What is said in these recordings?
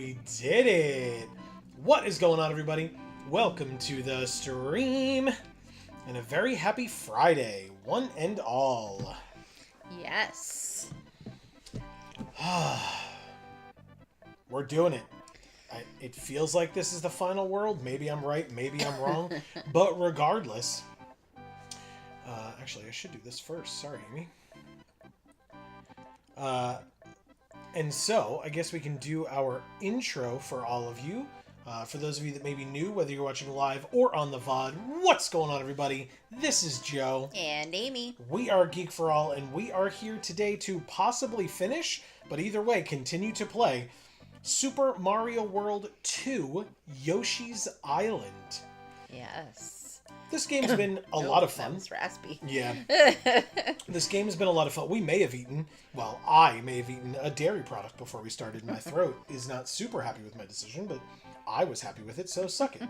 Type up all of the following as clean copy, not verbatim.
We did it! What is going on, everybody? Welcome to the stream, and a very happy Friday, one and all. Yes. We're doing it. It feels like this is the final world. Maybe I'm right, maybe I'm wrong. But regardless... actually, I should do this first. Sorry, Amy. And so, I guess we can do our intro for all of you. For those of you that may be new, whether you're watching live or on the VOD, what's going on, everybody? This is Joe. And Amy. We are Geek for All, and we are here today to possibly finish, but either way, continue to play Super Mario World 2 Yoshi's Island. Yes. This game's been a lot of fun. That was raspy. Yeah. This game has been a lot of fun. We may have eaten, well, I may have eaten a dairy product before we started. My throat is not super happy with my decision, but I was happy with it, so suck it.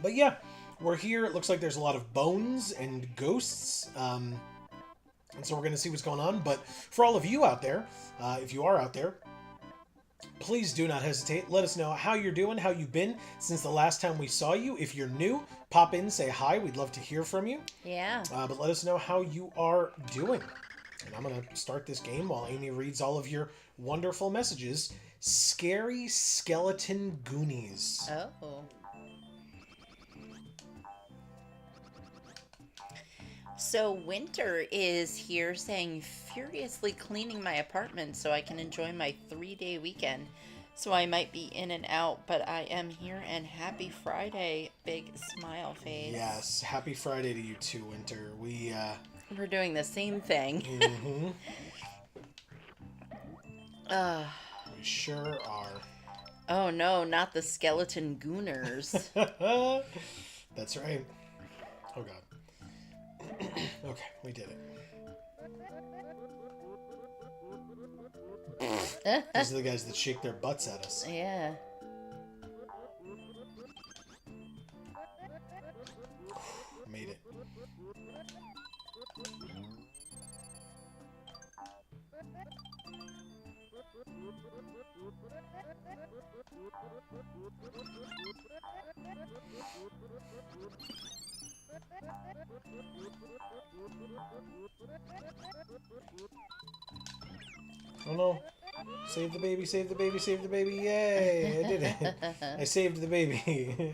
But yeah, we're here. It looks like there's a lot of bones and ghosts. And so we're going to see what's going on. But for all of you out there, if you are out there, please do not hesitate. Let us know how you're doing, how you've been since the last time we saw you. If you're new, pop in, say hi. We'd love to hear from you. Yeah. But let us know how you are doing. And I'm going to start this game while Amy reads all of your wonderful messages. Scary Skeleton Goonies. Oh. So Winter is here saying, furiously cleaning my apartment so I can enjoy my 3-day weekend. So I might be in and out, but I am here, and happy Friday. Big smile face. Yes, happy Friday to you too, Winter. We're doing the same thing. Mm-hmm. We sure are. Oh no, not the skeleton gooners. That's right. Oh god. Okay, we did it. These are the guys that shake their butts at us. Yeah. Made it. Oh no. Save the baby, save the baby, save the baby. Yay! I did it. I saved the baby.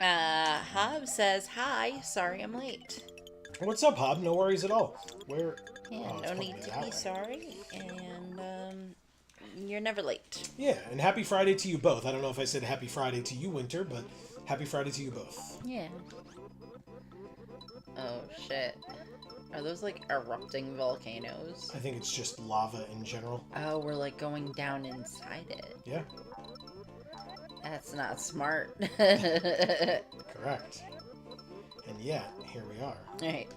Hob says, hi, sorry I'm late. What's up, Hob? No worries at all. Where? Yeah, oh, no need to be sorry, and you're never late. Yeah, and happy Friday to you both. I don't know if I said happy Friday to you, Winter, but happy Friday to you both. Yeah. Oh, shit. Are those, like, erupting volcanoes? I think it's just lava in general. Oh, we're, like, going down inside it. Yeah. That's not smart. Correct. And yet, here we are. Alright.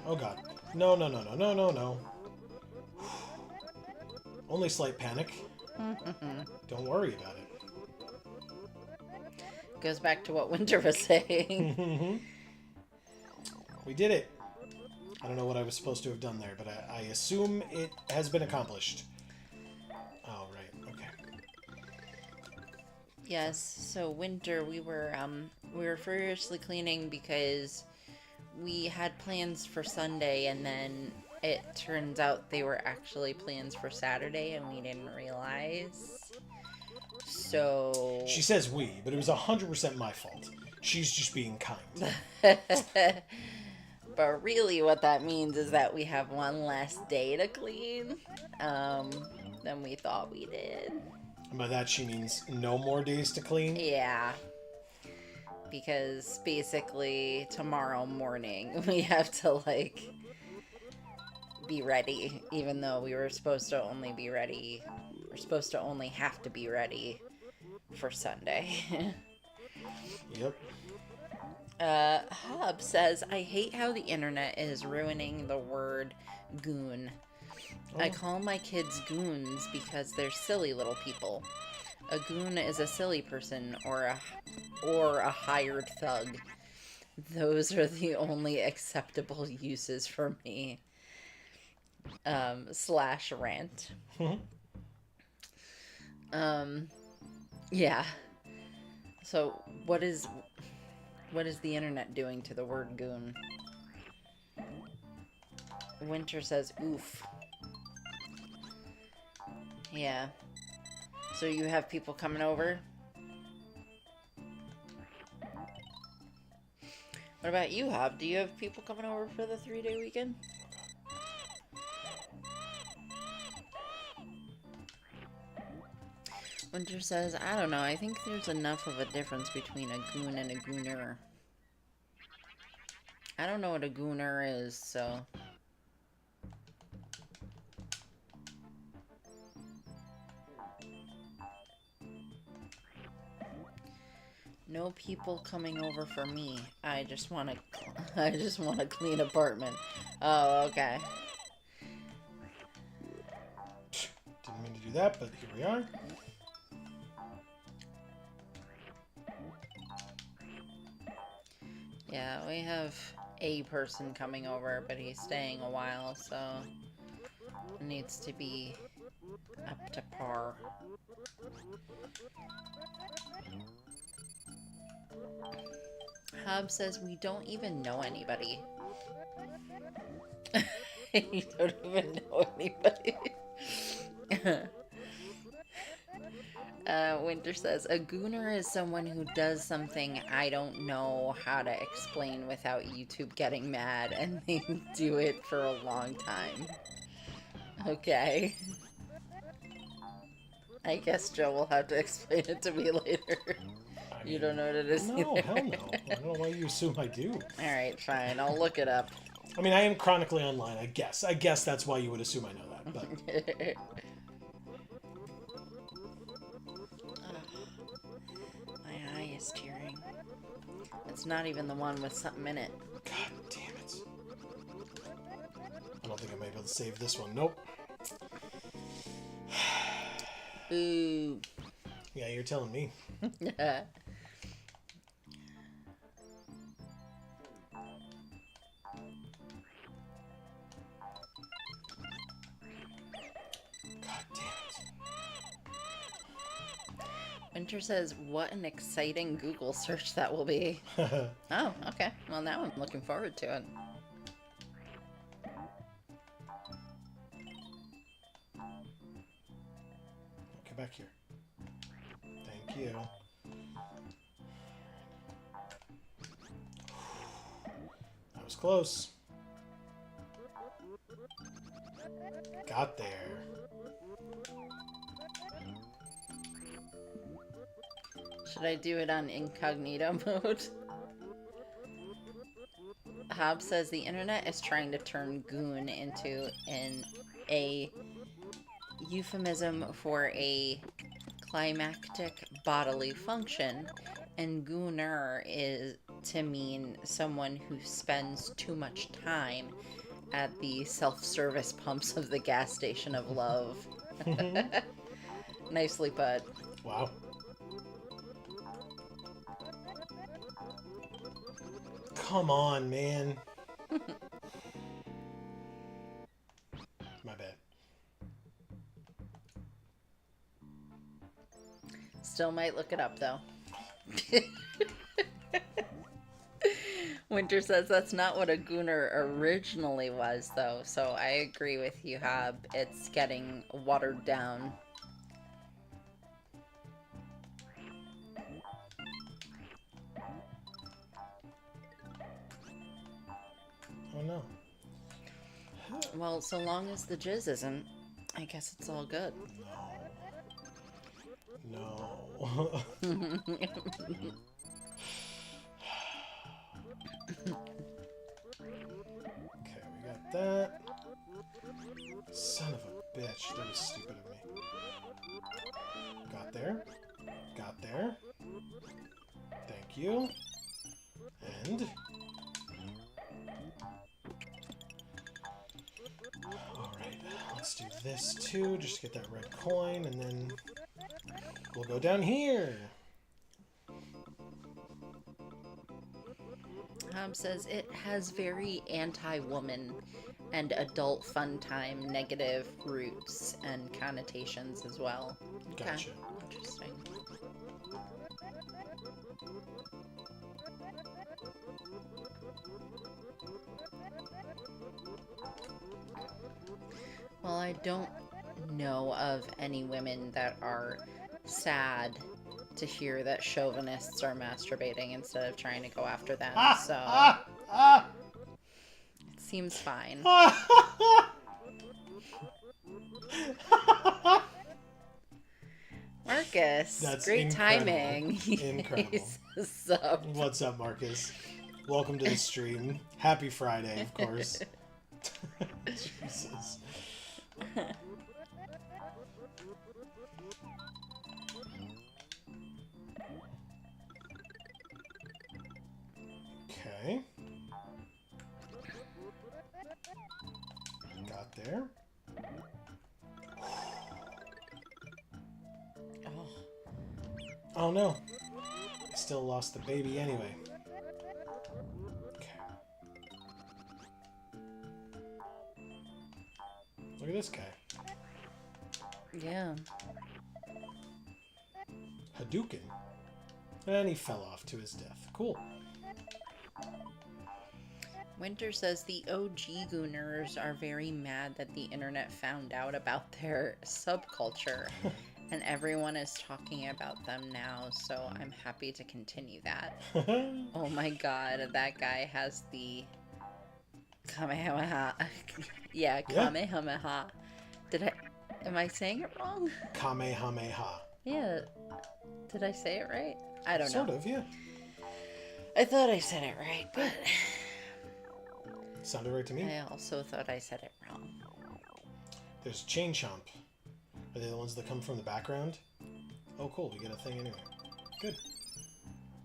Oh god. No, no, no, no, no, no, no. Only slight panic. Don't worry about it. Goes back to what Winter was saying. We did it. I don't know what I was supposed to have done there, but I assume it has been accomplished. Oh, right. Okay. Yes, so Winter, we were furiously cleaning because we had plans for Sunday, and then it turns out they were actually plans for Saturday, and we didn't realize. So... She says we, but it was 100% my fault. She's just being kind. But really what that means is that we have one less day to clean than we thought we did. And by that she means no more days to clean? Yeah. Because basically tomorrow morning we have to, like, be ready, even though we were supposed to only be ready. We're supposed to only have to be ready for Sunday. Yep. Hub says, I hate how the internet is ruining the word goon. Oh. I call my kids goons because they're silly little people. A goon is a silly person or a hired thug. Those are the only acceptable uses for me. Slash rant. Yeah. So what is the internet doing to the word goon? Winter says oof. Yeah. So you have people coming over? What about you, Hob? Do you have people coming over for the 3-day weekend? Winter says, I don't know. I think there's enough of a difference between a goon and a gooner. I don't know what a gooner is, so... No people coming over for me. I just want a clean apartment. Oh, okay. Didn't mean to do that, but here we are. Yeah, we have a person coming over, but he's staying a while, so it needs to be up to par. Hob says we don't even know anybody. You don't even know anybody. Winter says, a gooner is someone who does something I don't know how to explain without YouTube getting mad, and they do it for a long time. Okay. I guess Joe will have to explain it to me later. I mean, you don't know what it is no, either. Hell no. I don't know why you assume I do. Alright, fine. I'll look it up. I mean, I am chronically online, I guess. I guess that's why you would assume I know that, but... My eye is tearing. It's not even the one with something in it. God damn it. I don't think I'm able to save this one. Nope. Ooh. Yeah, you're telling me. Winter says, what an exciting Google search that will be. Oh, okay. Well, now I'm looking forward to it. Get back here. Thank you. That was close. Got there. Should I do it on incognito mode? Hob says the internet is trying to turn goon into a euphemism for a climactic bodily function, and gooner is to mean someone who spends too much time at the self-service pumps of the gas station of love. Nicely put. Wow. Come on, man. My bad. Still might look it up, though. Winter says that's not what a gooner originally was, though, so I agree with you, Hob. It's getting watered down. Oh, no. Well, so long as the jizz isn't, I guess it's all good. No. Okay, we got that. Son of a bitch. That was stupid of me. Got there. Got there. Thank you. And... Alright, let's do this too, just to get that red coin, and then we'll go down here. Hab says it has very anti-woman and adult fun time negative roots and connotations as well. Okay. Gotcha. Interesting. Well, I don't know of any women that are sad to hear that chauvinists are masturbating instead of trying to go after them, so it seems fine. Marcus, That's great incredible. timing. Incredible. Subbed. What's up, Marcus? Welcome to the stream. Happy Friday, of course. Jesus. Okay. Got there. Oh no. I still lost the baby anyway. Okay. Look at this guy. Yeah. Hadouken. And he fell off to his death. Cool. Winter says the OG Gooners are very mad that the internet found out about their subculture. And everyone is talking about them now, so I'm happy to continue that. Oh my god, that guy has the Kamehameha. Yeah, Kamehameha. Am I saying it wrong? Kamehameha. Yeah. Did I say it right? I don't know. Sort of, yeah. I thought I said it right, but Sounded right to me. I also thought I said it wrong. There's Chain Chomp. Are they the ones that come from the background? Oh, cool. We get a thing anyway. Good.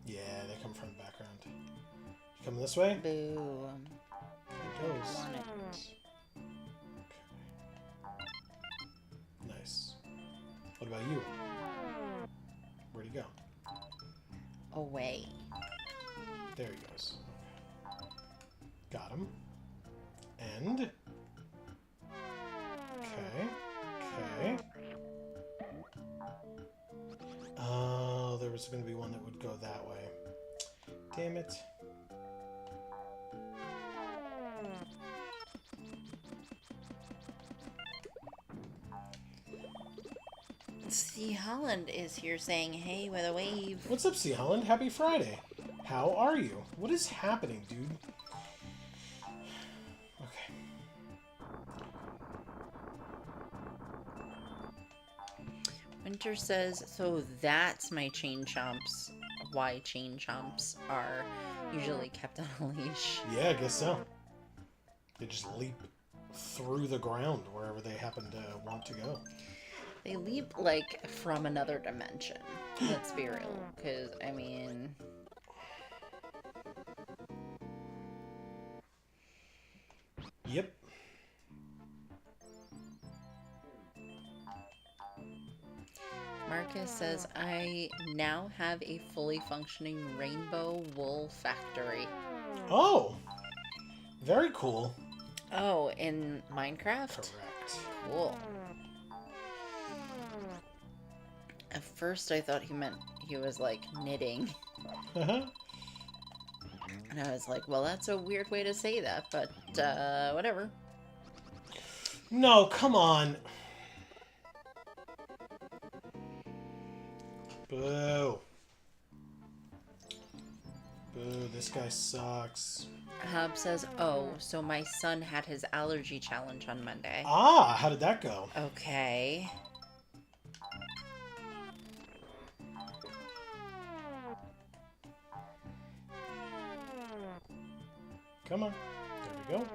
Yeah, they come from the background. You coming this way? Boo. Here it goes. Want it. Okay. Nice. What about you? Where'd he go? Away. There he goes. Got him. And... Okay. Okay. Oh, there was going to be one that would go that way. Damn it. C. Holland is here saying, hey, with a wave. What's up, C. Holland? Happy Friday. How are you? What is happening, dude? Okay. Winter says, so that's my chain chomps. Why chain chomps are usually kept on a leash. Yeah, I guess so. They just leap through the ground wherever they happen to want to go. They leap, like, from another dimension. Let's be real. Because, I mean... Yep. Marcus says, I now have a fully functioning rainbow wool factory. Oh! Very cool. Oh, in Minecraft? Correct. Cool. At first I thought he meant he was, like, knitting. Uh-huh. And I was like, well, that's a weird way to say that, but, whatever. No, come on. Boo. Boo, this guy sucks. Hub says, oh, so my son had his allergy challenge on Monday. Ah, how did that go? Okay. Come on. There we go.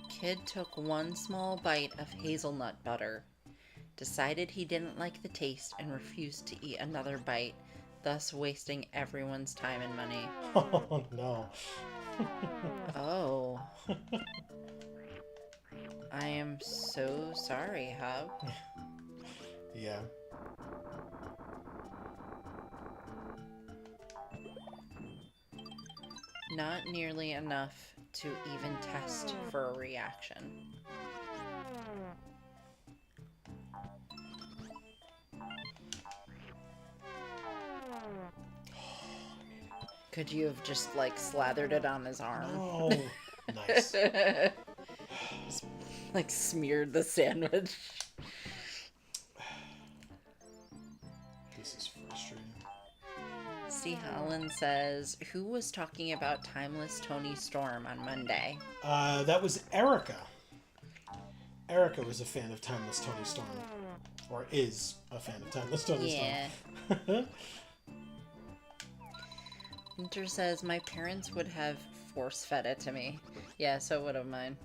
Kid took one small bite of hazelnut butter, decided he didn't like the taste, and refused to eat another bite, thus wasting everyone's time and money. Oh, no. Oh. I am so sorry, Hub. Yeah. not nearly enough to even test for a reaction. Could you have just, like, slathered it on his arm? Oh, nice. Just, like, smeared the sandwich. This is frustrating. C. Holland says, who was talking about Timeless Tony Storm on Monday? That was Erica. Erica was a fan of Timeless Tony Storm. Or is a fan of Timeless Tony Storm. Winter says, my parents would have force-fed it to me. Yeah, so would have mine.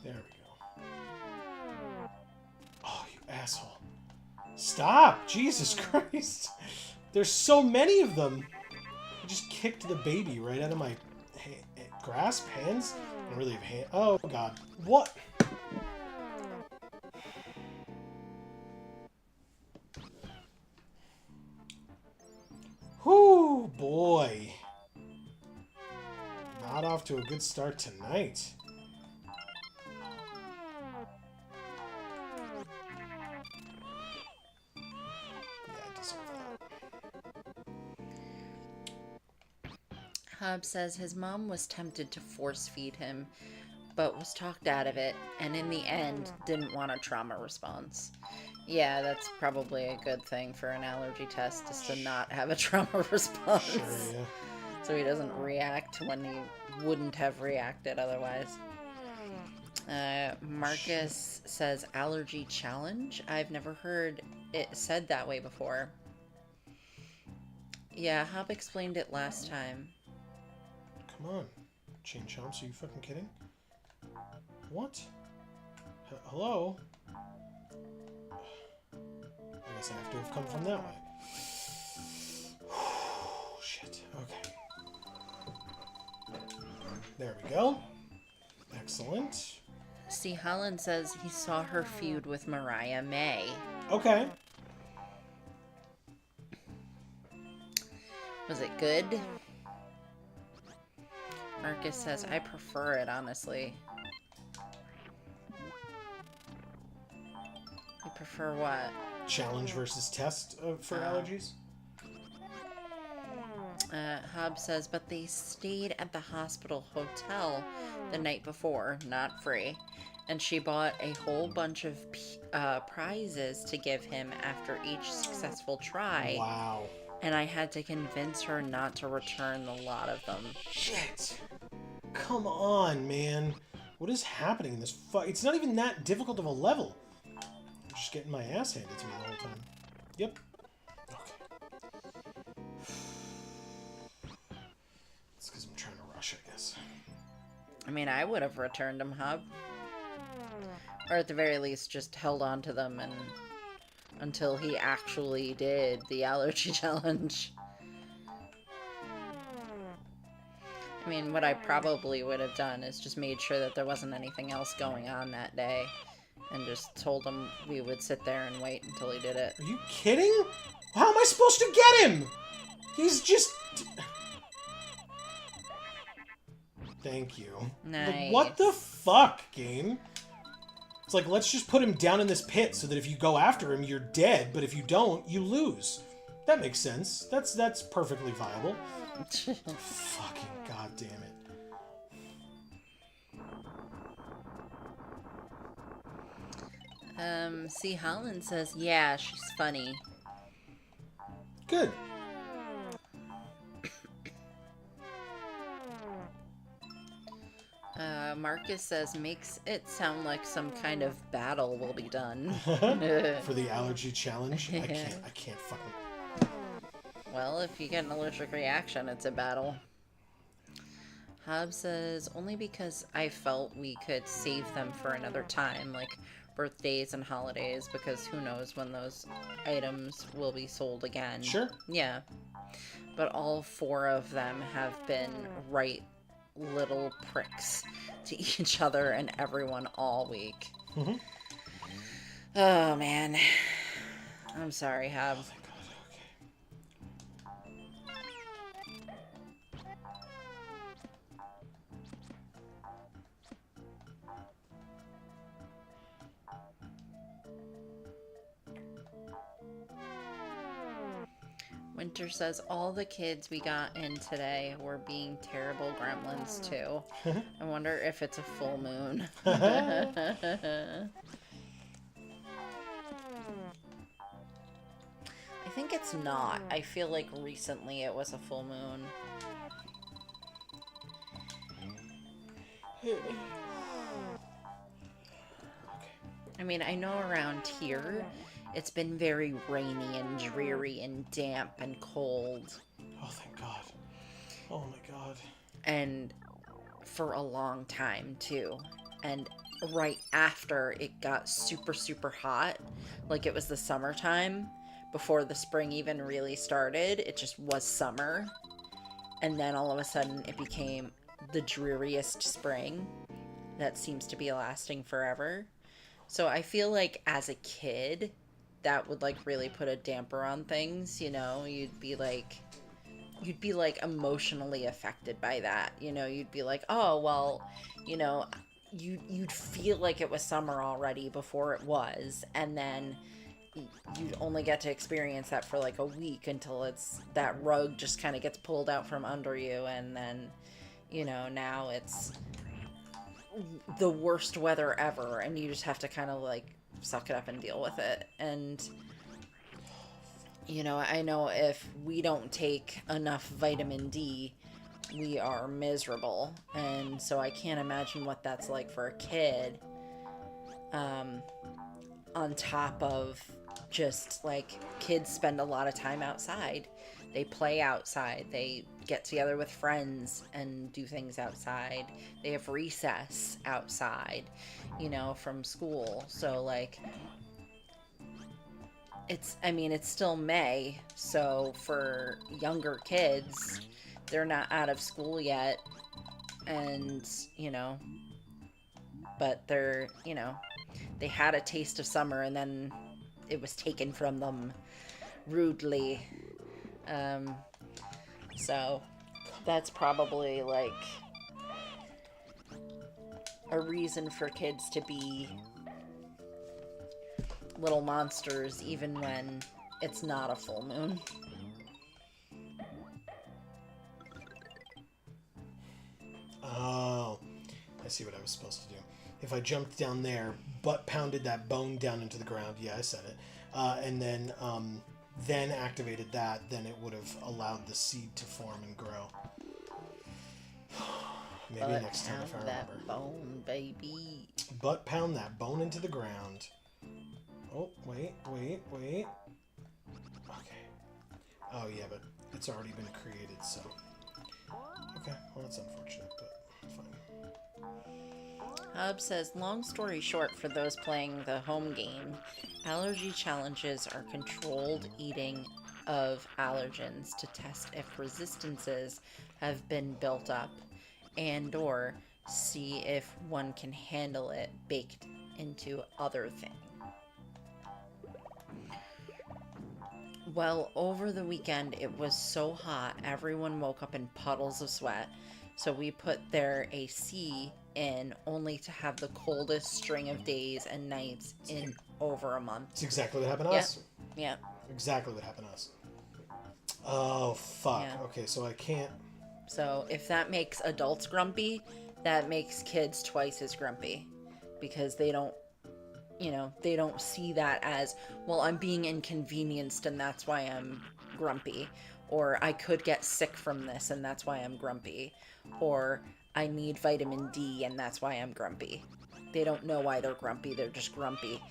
There we go. Oh, you asshole. Stop! Jesus Christ. There's so many of them. I just kicked the baby right out of my grasp? Hands? I don't really have hands. Oh, God. What? Whoo, boy. Not off to a good start tonight. Hobbs says his mom was tempted to force feed him, but was talked out of it, and in the end, didn't want a trauma response. Yeah, that's probably a good thing for an allergy test, is to not have a trauma response. Sure, yeah. So he doesn't react when he wouldn't have reacted otherwise. Marcus says allergy challenge. I've never heard it said that way before. Yeah, Hob explained it last time. Come on. Chain Chomps, are you fucking kidding? What? Hello? I guess I have to have come from that way. Shit. Okay. There we go. Excellent. C. Holland says he saw her feud with Mariah May. Okay. Was it good? Marcus says, I prefer it, honestly. You prefer what? Challenge versus test for allergies? Hobbs says, but they stayed at the hospital hotel the night before, not free. And she bought a whole bunch of prizes to give him after each successful try. Wow. And I had to convince her not to return a lot of them. Shit. Come on, man. What is happening in this fight? It's not even that difficult of a level. I'm just getting my ass handed to me the whole time. Yep. Okay. It's because I'm trying to rush, I guess. I mean, I would have returned them, Hub. Or at the very least, just held on to them and until he actually did the allergy challenge. I mean, what I probably would have done is just made sure that there wasn't anything else going on that day. And just told him we would sit there and wait until he did it. Are you kidding? How am I supposed to get him? He's just... Thank you. Nice. Like, what the fuck, game? It's like, let's just put him down in this pit so that if you go after him, you're dead, but if you don't, you lose. That makes sense. That's perfectly viable. Fucking goddamn it. C. Holland says, yeah, she's funny. Good. Marcus says, makes it sound like some kind of battle will be done. For the allergy challenge? I can't fucking... Well, if you get an allergic reaction, it's a battle. Hobbs says, only because I felt we could save them for another time, like birthdays and holidays, because who knows when those items will be sold again. Sure. Yeah. But all 4 of them have been right little pricks to each other and everyone all week. Mm-hmm. Oh, man. I'm sorry, Hab. Oh, thank God. Winter says all the kids we got in today were being terrible gremlins too. I wonder if it's a full moon. I think it's not. I feel like recently it was a full moon. I mean, I know around here it's been very rainy and dreary and damp and cold. Oh, thank God. Oh, my God. And for a long time, too. And right after it got super, super hot, like it was the summertime, before the spring even really started, it just was summer. And then all of a sudden it became the dreariest spring that seems to be lasting forever. So I feel like as a kid, that would like really put a damper on things, you know? You'd be like emotionally affected by that, you know? You'd be like, oh, well, you know, you'd feel like it was summer already before it was, and then you'd only get to experience that for like a week until it's that rug just kind of gets pulled out from under you, and then, you know, now it's the worst weather ever, and you just have to kind of like suck it up and deal with it. And you know, I know if we don't take enough vitamin D, we are miserable, and so I can't imagine what that's like for a kid, on top of just like kids spend a lot of time outside. They play outside, they get together with friends and do things outside, they have recess outside, you know, from school. So like it's still May, so for younger kids, they're not out of school yet, and you know, but they're, you know, they had a taste of summer and then it was taken from them rudely. So that's probably like a reason for kids to be little monsters even when it's not a full moon. Oh, I see what I was supposed to do. If I jumped down there, but pounded that bone down into the ground, yeah, I said it, and then activated that, then it would have allowed the seed to form and grow. Maybe But next time if I pound that remember. bone, baby. But pound that bone into the ground. Oh, wait. Okay. Oh, yeah, but it's already been created, so... Okay, well, that's unfortunate, but fine. Hub says, long story short, for those playing the home game, allergy challenges are controlled eating of allergens to test if resistances have been built up, and or see if one can handle it baked into other things. Well, over the weekend, it was so hot, everyone woke up in puddles of sweat, so we put their AC in only to have the coldest string of days and nights in over a month. It's exactly what happened to us. Yeah. Exactly what happened to us. Oh, fuck. Yeah. Okay, so I can't... So if that makes adults grumpy, that makes kids twice as grumpy, because they don't, you know, they don't see that as, well, I'm being inconvenienced and that's why I'm grumpy, or I could get sick from this and that's why I'm grumpy, or I need vitamin D and that's why I'm grumpy. They don't know why they're grumpy, they're just grumpy.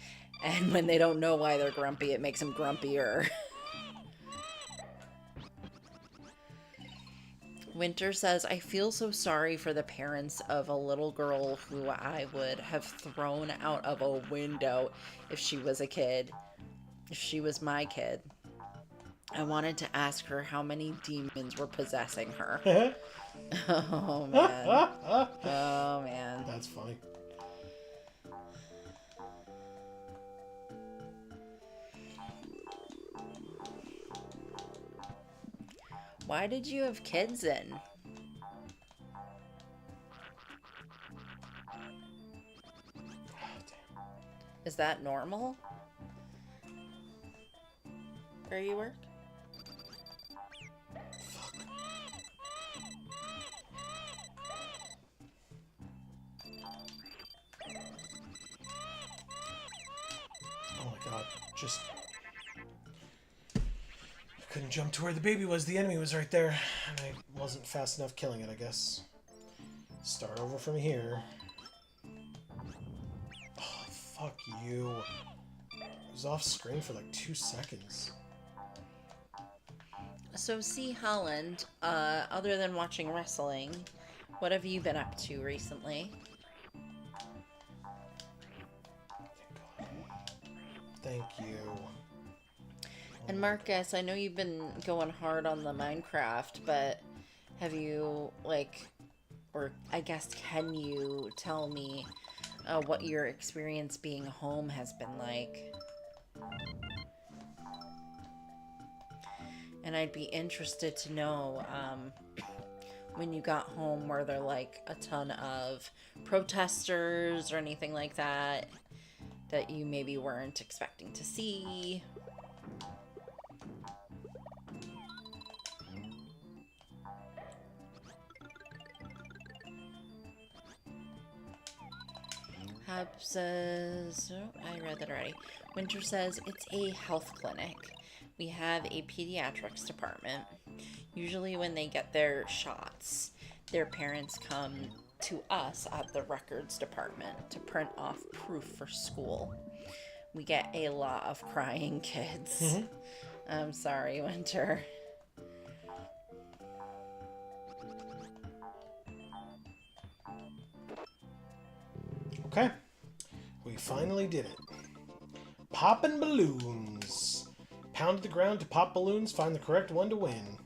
And when they don't know why they're grumpy, it makes them grumpier. Winter says, I feel so sorry for the parents of a little girl who I would have thrown out of a window if she was a kid. If she was my kid. I wanted to ask her how many demons were possessing her. Oh, man. Oh, man. That's funny. Why did you have kids in? Is that normal? Where you work? Oh my god, just... I couldn't jump to where the baby was. The enemy was right there. And I wasn't fast enough killing it, I guess. Start over from here. Oh, fuck you. It was off screen for like 2 seconds. So, C. Holland, other than watching wrestling, what have you been up to recently? Thank you. And Marcus, I know you've been going hard on the Minecraft, but have you, like, or I guess can you tell me what your experience being home has been like? And I'd be interested to know, when you got home, were there like a ton of protesters or anything like that that you maybe weren't expecting to see? Hab says, oh, I read that already. Winter says, it's a health clinic. We have a pediatrics department. Usually when they get their shots, their parents come to us at the records department to print off proof for school. We get a lot of crying kids. Mm-hmm. I'm sorry, Winter. Okay. We finally did it. Poppin' balloons. Pound the ground to pop balloons. Find the correct one to win.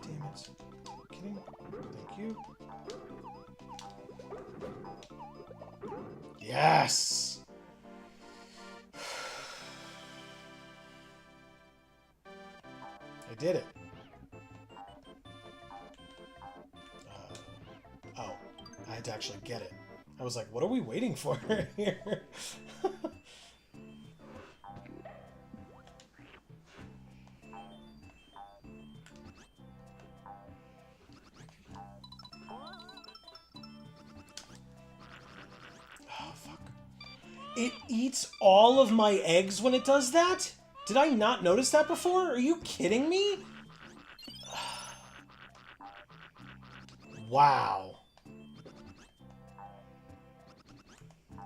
Damn it. Kidding? Thank you. Yes! I did it. Oh, I had to actually get it. I was like, what are we waiting for here? Oh, fuck. It eats all of my eggs when it does that? Did I not notice that before? Are you kidding me? Wow.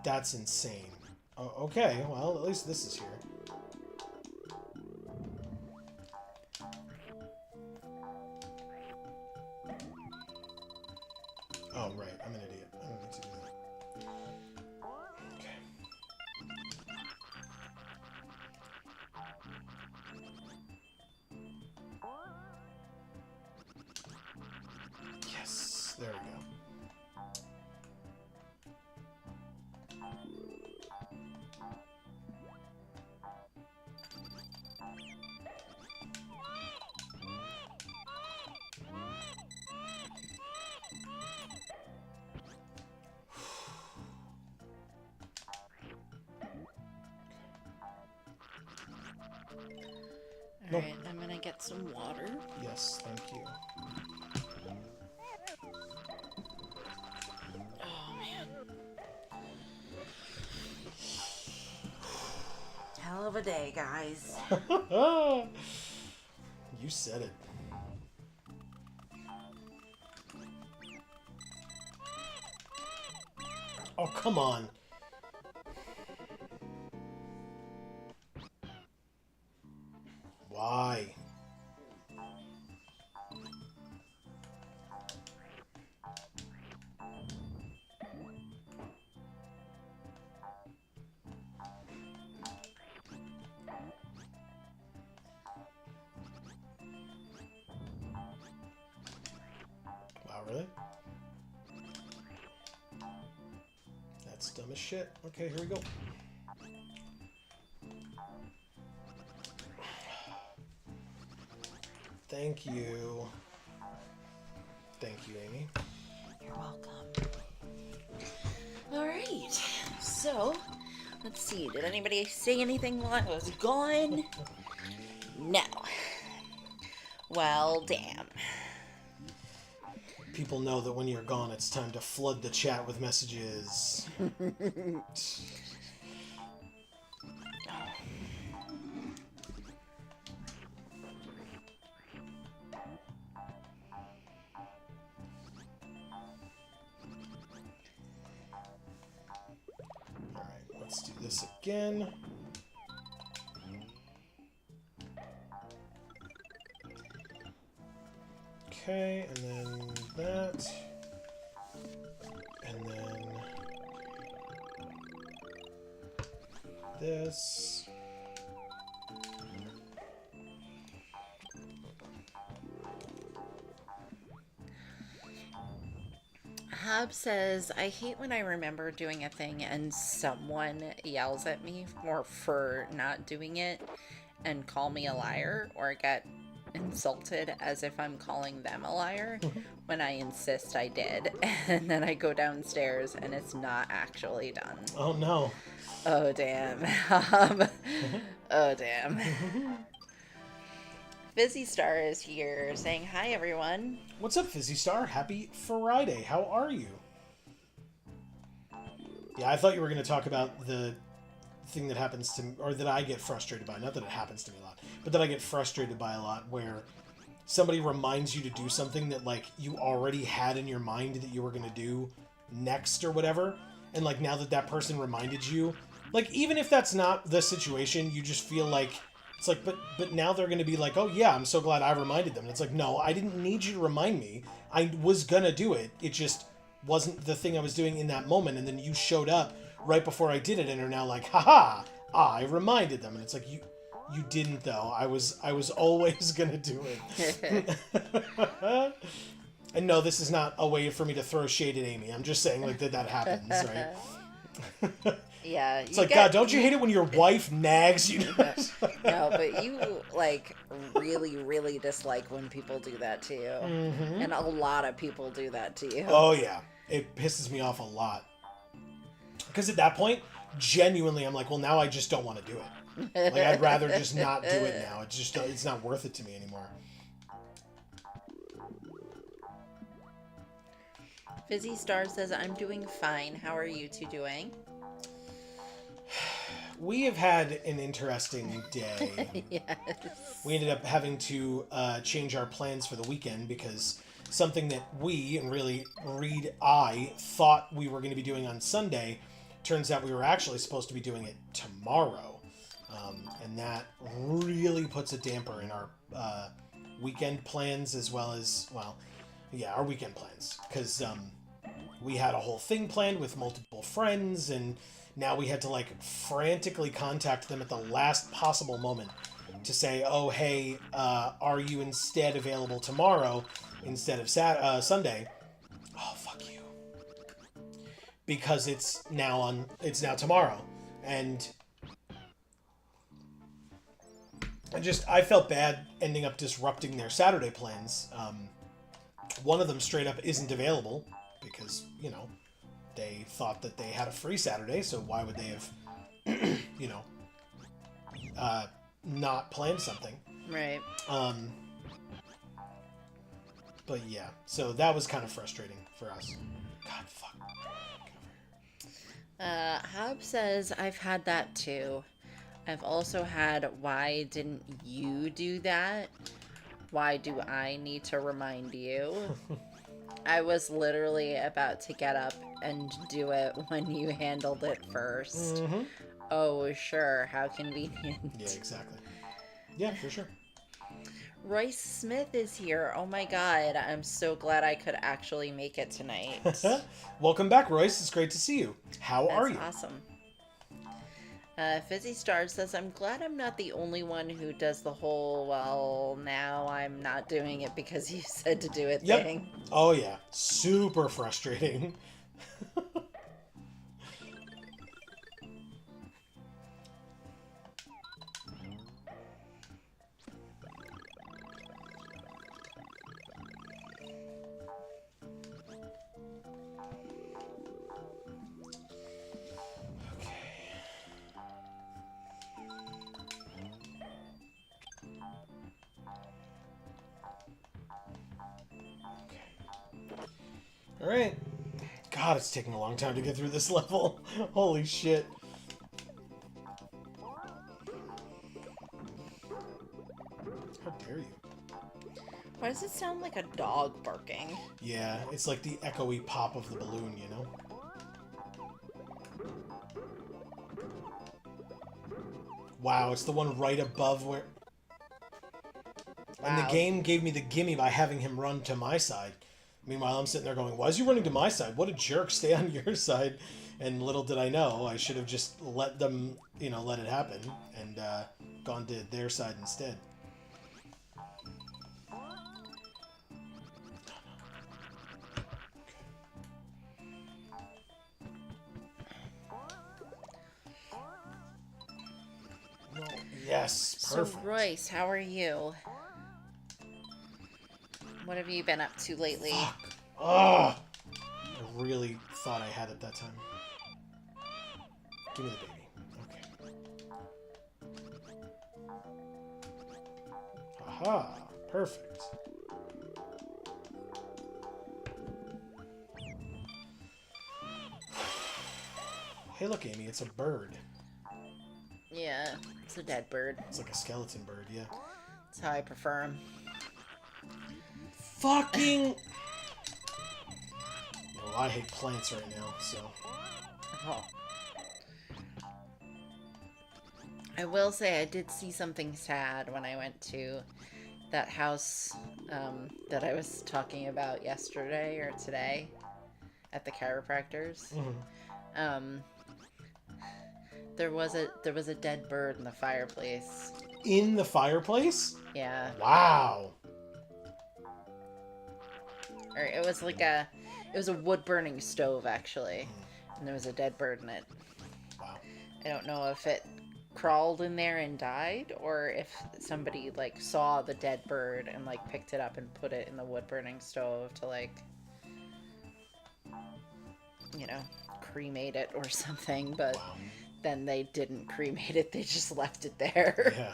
That's insane. Oh, okay, well, at least this is here. Oh, right. I'm an idiot. I don't need to do that. Okay. Yes. There we go. Nope. Alright, I'm gonna get some water. Yes, thank you. Oh, man. Hell of a day, guys. You said it. Oh, come on. Why? really? That's dumb as shit. Okay, here we go. Thank you. Thank you, Amy. You're welcome. Alright, so, let's see. Did anybody say anything while I was gone? No. Well, damn. People know that when you're gone, it's time to flood the chat with messages. Alright, let's do this again. Okay, and then that. And then this. Hub says, I hate when I remember doing a thing and someone yells at me for not doing it and call me a liar or get insulted as if I'm calling them a liar when I insist I did. And then I go downstairs and it's not actually done. Oh no. Oh damn. Oh damn. Fizzy Star is here saying hi everyone. What's up, Fizzy Star? Happy Friday. How are you? Yeah, I thought you were going to talk about the thing that happens to me, or that I get frustrated by. Not that it happens to me a lot, but that I get frustrated by a lot, where somebody reminds you to do something that, like, you already had in your mind that you were going to do next or whatever, and, like, now that that person reminded you, like, even if that's not the situation, you just feel like, it's like, but now they're going to be like, oh yeah, I'm so glad I reminded them. And it's like, no, I didn't need you to remind me. I was going to do it. It just wasn't the thing I was doing in that moment. And then you showed up right before I did it and are now like, haha, I reminded them. And it's like, you didn't though. I was always going to do it. And no, this is not a way for me to throw shade at Amy. I'm just saying like that happens, right? Yeah. It's like, God, don't you hate it when your wife nags you? No, but you, like, really, really dislike when people do that to you. Mm-hmm. And a lot of people do that to you. Oh, yeah. It pisses me off a lot. Because at that point, genuinely, I'm like, well, now I just don't want to do it. Like, I'd rather just not do it now. It's not worth it to me anymore. Fizzy Star says, I'm doing fine. How are you two doing? We have had an interesting day. Yes. We ended up having to change our plans for the weekend because something that we, and really I, thought we were going to be doing on Sunday, turns out we were actually supposed to be doing it tomorrow. And that really puts a damper in our weekend plans as well as, well, yeah, our weekend plans. Because we had a whole thing planned with multiple friends, and now we had to, like, frantically contact them at the last possible moment to say, oh, hey, are you instead available tomorrow instead of Sunday? Oh, fuck you. Because it's now tomorrow. And I felt bad ending up disrupting their Saturday plans. One of them straight up isn't available because, you know, they thought that they had a free Saturday, so why would they have, you know, not planned something? Right. But yeah, so that was kind of frustrating for us. God, fuck. Hub says, I've had that too. I've also had, why didn't you do that? Why do I need to remind you? I was literally about to get up and do it when you handled it first. Mm-hmm. Oh, sure. How convenient. Yeah, exactly. Yeah, for sure. Royce Smith is here. Oh my god. I'm so glad I could actually make it tonight. Welcome back, Royce. It's great to see you. How are you? That's awesome. Fizzy Star says, I'm glad I'm not the only one who does the whole, well, now I'm not doing it because you said to do it Yep. thing. Oh, yeah. Super frustrating. Alright. God, it's taking a long time to get through this level. Holy shit. How dare you? Why does it sound like a dog barking? Yeah, it's like the echoey pop of the balloon, you know? Wow, it's the one right above where... And the Wow. game gave me the gimme by having him run to my side. Meanwhile, I'm sitting there going, why is he running to my side? What a jerk, stay on your side. And little did I know, I should have just let them, let it happen and gone to their side instead. No. Yes, perfect. So, Royce, how are you? What have you been up to lately? Fuck. Ugh. I really thought I had it that time. Give me the baby. Okay. Aha. Perfect. Hey, look, Amy. It's a bird. Yeah, it's a dead bird. It's like a skeleton bird, yeah. That's how I prefer them. Fucking... Well, I hate plants right now, so... Oh. I will say I did see something sad when I went to that house that I was talking about yesterday or today at the chiropractor's. Mm-hmm. There was a dead bird in the fireplace. In the fireplace? Yeah. Wow. Or it was a wood burning stove actually, and there was a dead bird in it. Wow. I don't know if it crawled in there and died, or if somebody saw the dead bird and picked it up and put it in the wood burning stove to cremate it or something, but Wow. then they didn't cremate it, they just left it there. Yeah.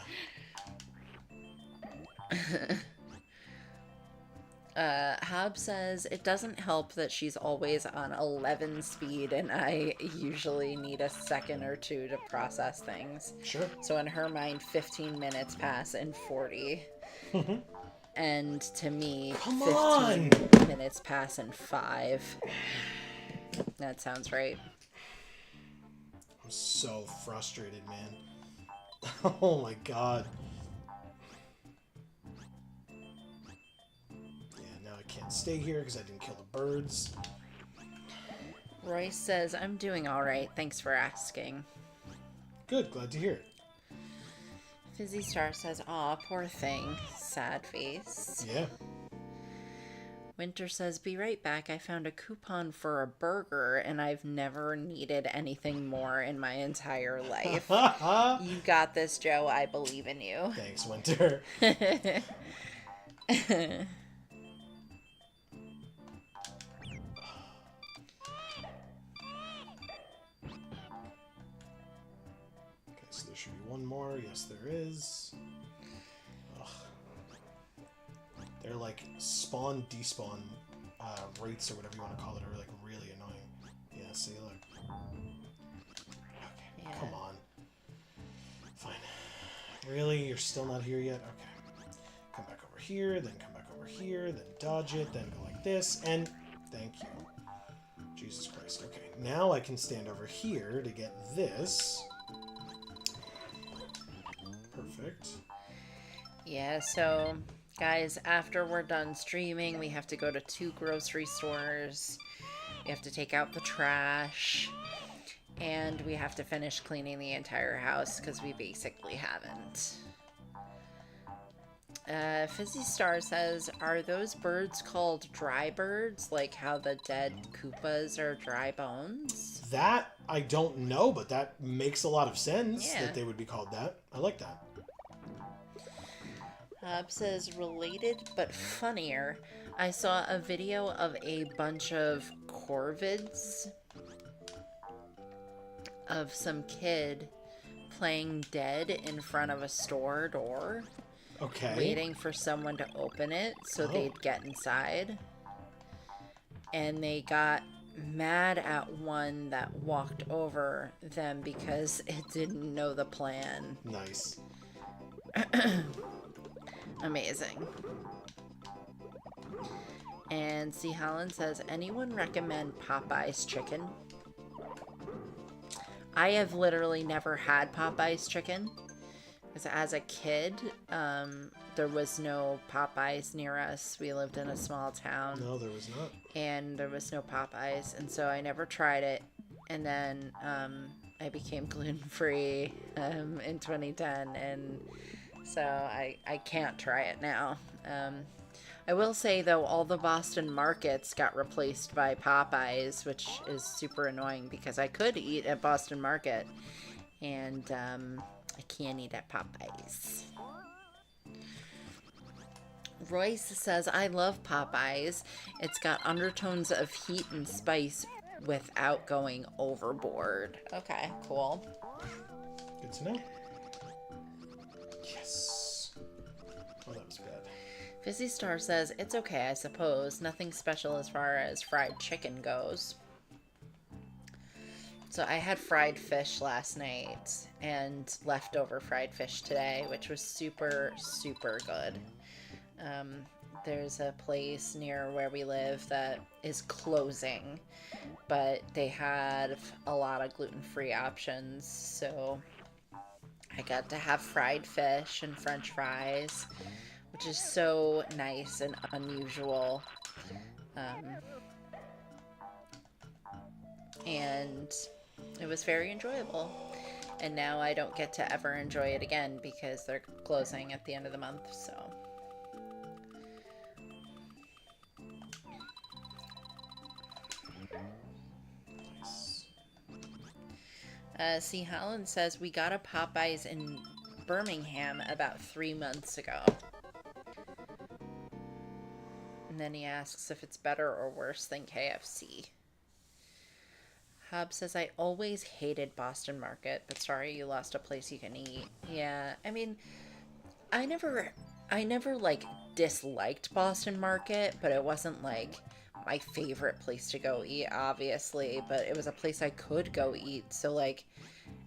Hab says, it doesn't help that she's always on 11 speed and I usually need a second or two to process things. Sure. So in her mind, 15 minutes pass in 40. And to me, Come 15 on! minutes pass in 5. That sounds right. I'm so frustrated, man. Oh my god. I can't stay here because I didn't kill the birds. Royce says, I'm doing alright, thanks for asking. Good, glad to hear it. Fizzy Star says, aw, poor thing. Sad face. Yeah. Winter says, be right back, I found a coupon for a burger and I've never needed anything more in my entire life. You got this, Joe, I believe in you. Thanks, Winter. So there should be one more. Yes, there is. Ugh. They're like spawn despawn rates or whatever you want to call it are really annoying. Yeah, see, look. Okay, Yeah. come on. Fine. Really? You're still not here yet? Okay. Come back over here, then come back over here, then dodge it, then go like this, and thank you. Jesus Christ. Okay, now I can stand over here to get this. Perfect. Yeah, so guys, after we're done streaming, we have to go to 2 grocery stores. We have to take out the trash. And we have to finish cleaning the entire house because we basically haven't. Fizzy Star says, are those birds called dry birds? Like how the dead Koopas are dry bones? That, I don't know, but that makes a lot of sense Yeah. that they would be called that. I like that. Hub says, related but funnier. I saw a video of a bunch of corvids of some kid playing dead in front of a store door. Okay. Waiting for someone to open it so they'd get inside. And they got mad at one that walked over them because it didn't know the plan. Nice. Amazing. And C. Holland says, anyone recommend Popeye's chicken? I have literally never had Popeye's chicken. Because as a kid, there was no Popeyes near us. We lived in a small town. No, there was not. And there was no Popeyes. And so I never tried it. And then I became gluten-free in 2010. And so I can't try it now. I will say, though, all the Boston markets got replaced by Popeyes, which is super annoying because I could eat at Boston Market. And I can't eat at Popeyes. Royce says, I love Popeyes. It's got undertones of heat and spice without going overboard. Okay, cool. Good to know. Yes. Oh, that was bad. Fizzy Star says, it's okay, I suppose. Nothing special as far as fried chicken goes. So I had fried fish last night and leftover fried fish today, which was super, super good. There's a place near where we live that is closing, but they had a lot of gluten-free options, so I got to have fried fish and french fries, which is so nice and unusual. And it was very enjoyable. And now I don't get to ever enjoy it again because they're closing at the end of the month, so. C. Holland says, we got a Popeyes in Birmingham about 3 months ago. And then he asks if it's better or worse than KFC. Hub says, I always hated Boston Market, but sorry you lost a place you can eat. Yeah, I mean, I never like disliked Boston Market, but it wasn't like my favorite place to go eat, obviously, but it was a place I could go eat. So like,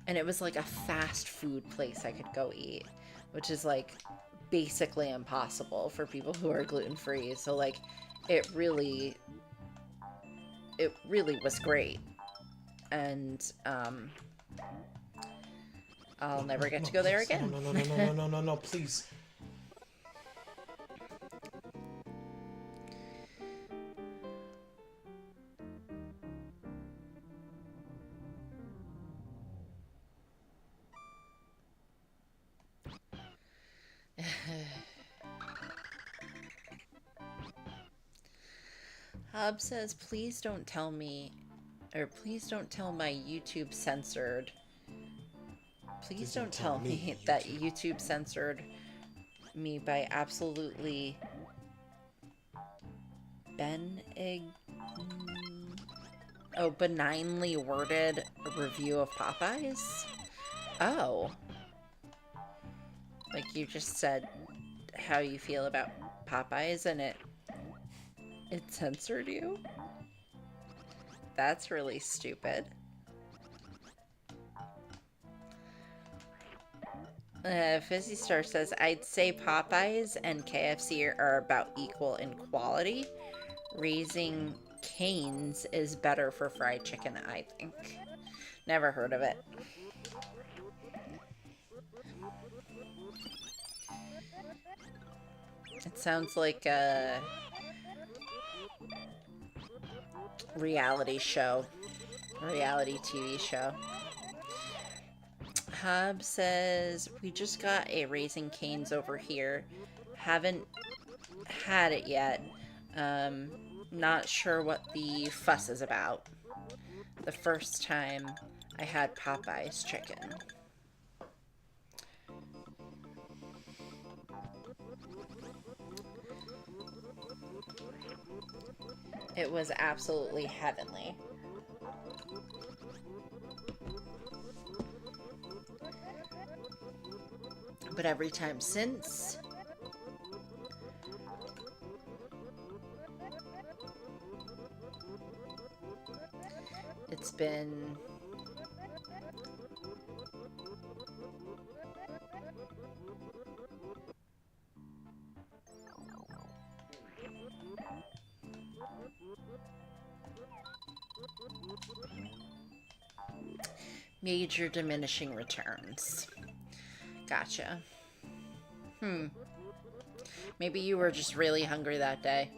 and it was like a fast food place I could go eat, which is like basically impossible for people who are gluten-free. So like, it really was great. And I'll never get to go there again. No, please. Hub says, please don't tell me, or please don't tell my YouTube censored. Please don't tell me that YouTube censored me by absolutely benignly worded review of Popeyes? Oh. Like you just said how you feel about Popeyes and it censored you? That's really stupid. Fizzy Star says, I'd say Popeyes and KFC are about equal in quality. Raising Cane's is better for fried chicken, I think. Never heard of it. It sounds like a reality show. reality TV show. Hub says, we just got a Raising Cane's over here. Haven't had it yet. Not sure what the fuss is about. The first time I had Popeye's chicken. It was absolutely heavenly. But every time since, it's been major diminishing returns. Gotcha. Maybe you were just really hungry that day.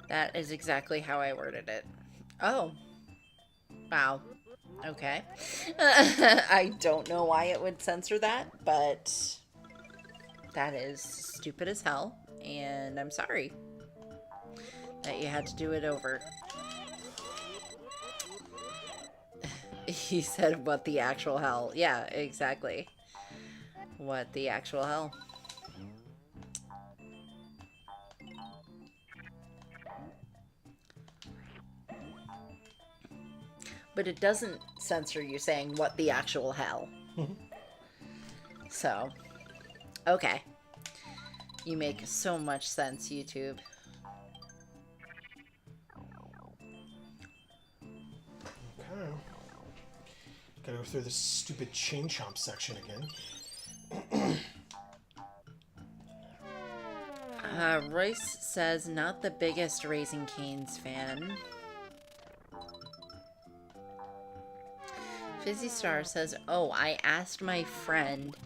That is exactly how I worded it. Oh. Wow. Okay. I don't know why it would censor that, but that is stupid as hell, and I'm sorry that you had to do it over. He said, what the actual hell? Yeah, exactly. What the actual hell? But it doesn't censor you saying, what the actual hell? So, okay. You make so much sense, YouTube. Okay. Gotta go through this stupid chain chomp section again. Royce says, not the biggest Raising Cane's fan. Fizzy Star says, oh, I asked my friend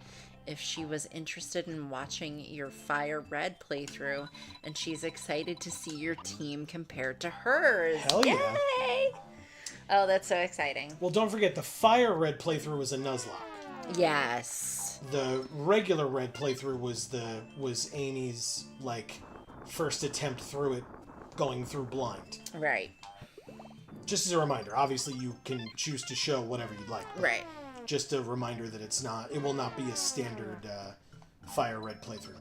if she was interested in watching your Fire Red playthrough, and she's excited to see your team compared to hers. Hell yeah. Yay! Oh, that's so exciting. Well, don't forget, the Fire Red playthrough was a Nuzlocke. Yes. The regular Red playthrough was Amy's, like, first attempt through it, going through blind. Right. Just as a reminder, obviously you can choose to show whatever you'd like. Right. Just a reminder that it will not be a standard Fire Red playthrough.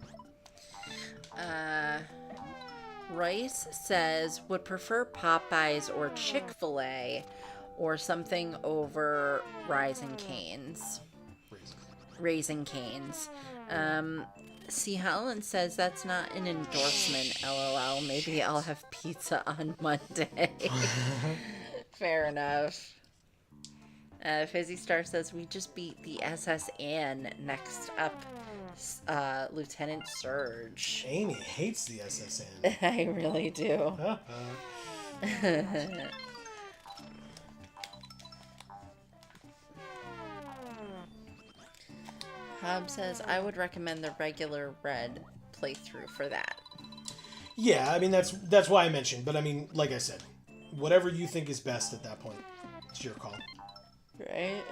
Rice says, would prefer Popeyes or Chick-fil-A or something over Raising Cane's. Raising Cane's. See, Helen says that's not an endorsement, LOL. Maybe I'll have pizza on Monday. Fair enough. Fizzy Star says, we just beat the SS Anne. Next up, Lieutenant Surge. Amy hates the SSN. I really do. Hob says, I would recommend the regular Red playthrough for that. Yeah, I mean, that's why I mentioned. But I mean, like I said, whatever you think is best at that point, it's your call. Right?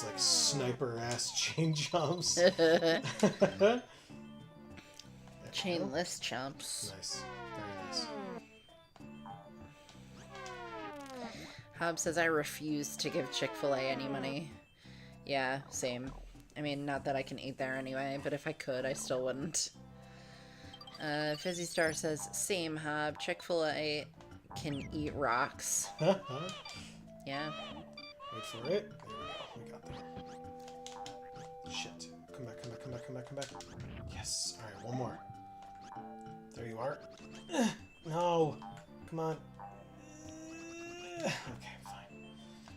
Like sniper ass chain jumps. Chainless jumps. Nice. Very nice. Hob says, I refuse to give Chick-fil-A any money. Yeah, same. I mean, not that I can eat there anyway, but if I could, I still wouldn't. Fizzy Star says, same, Hob. Chick-fil-A can eat rocks. Yeah. Wait for it. We got there. Shit. Come back, come back, come back, come back, come back. Yes. Alright, one more. There you are. No. Come on. Okay, fine.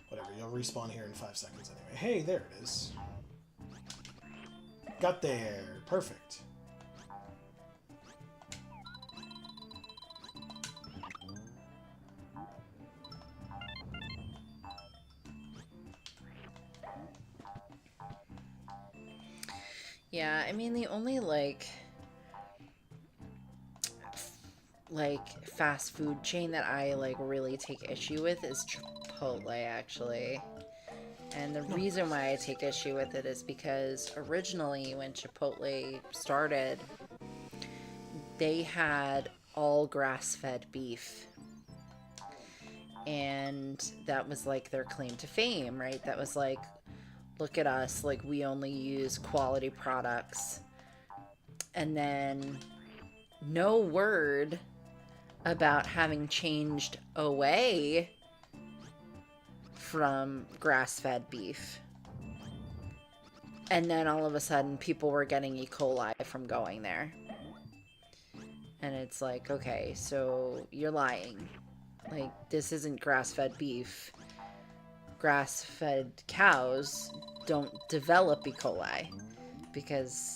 Whatever. it'll respawn here in 5 seconds anyway. Hey, there it is. Got there. Perfect. Yeah, I mean, the only, like fast food chain that I, like, really take issue with is Chipotle, actually. And the reason why I take issue with it is because originally when Chipotle started, they had all grass-fed beef. And that was, like, their claim to fame, right? That was like, look at us, like, we only use quality products. And then no word about having changed away from grass-fed beef. And then all of a sudden people were getting E. coli from going there. And it's like, okay, so you're lying. Like, this isn't grass-fed beef. Grass-fed cows don't develop E. coli because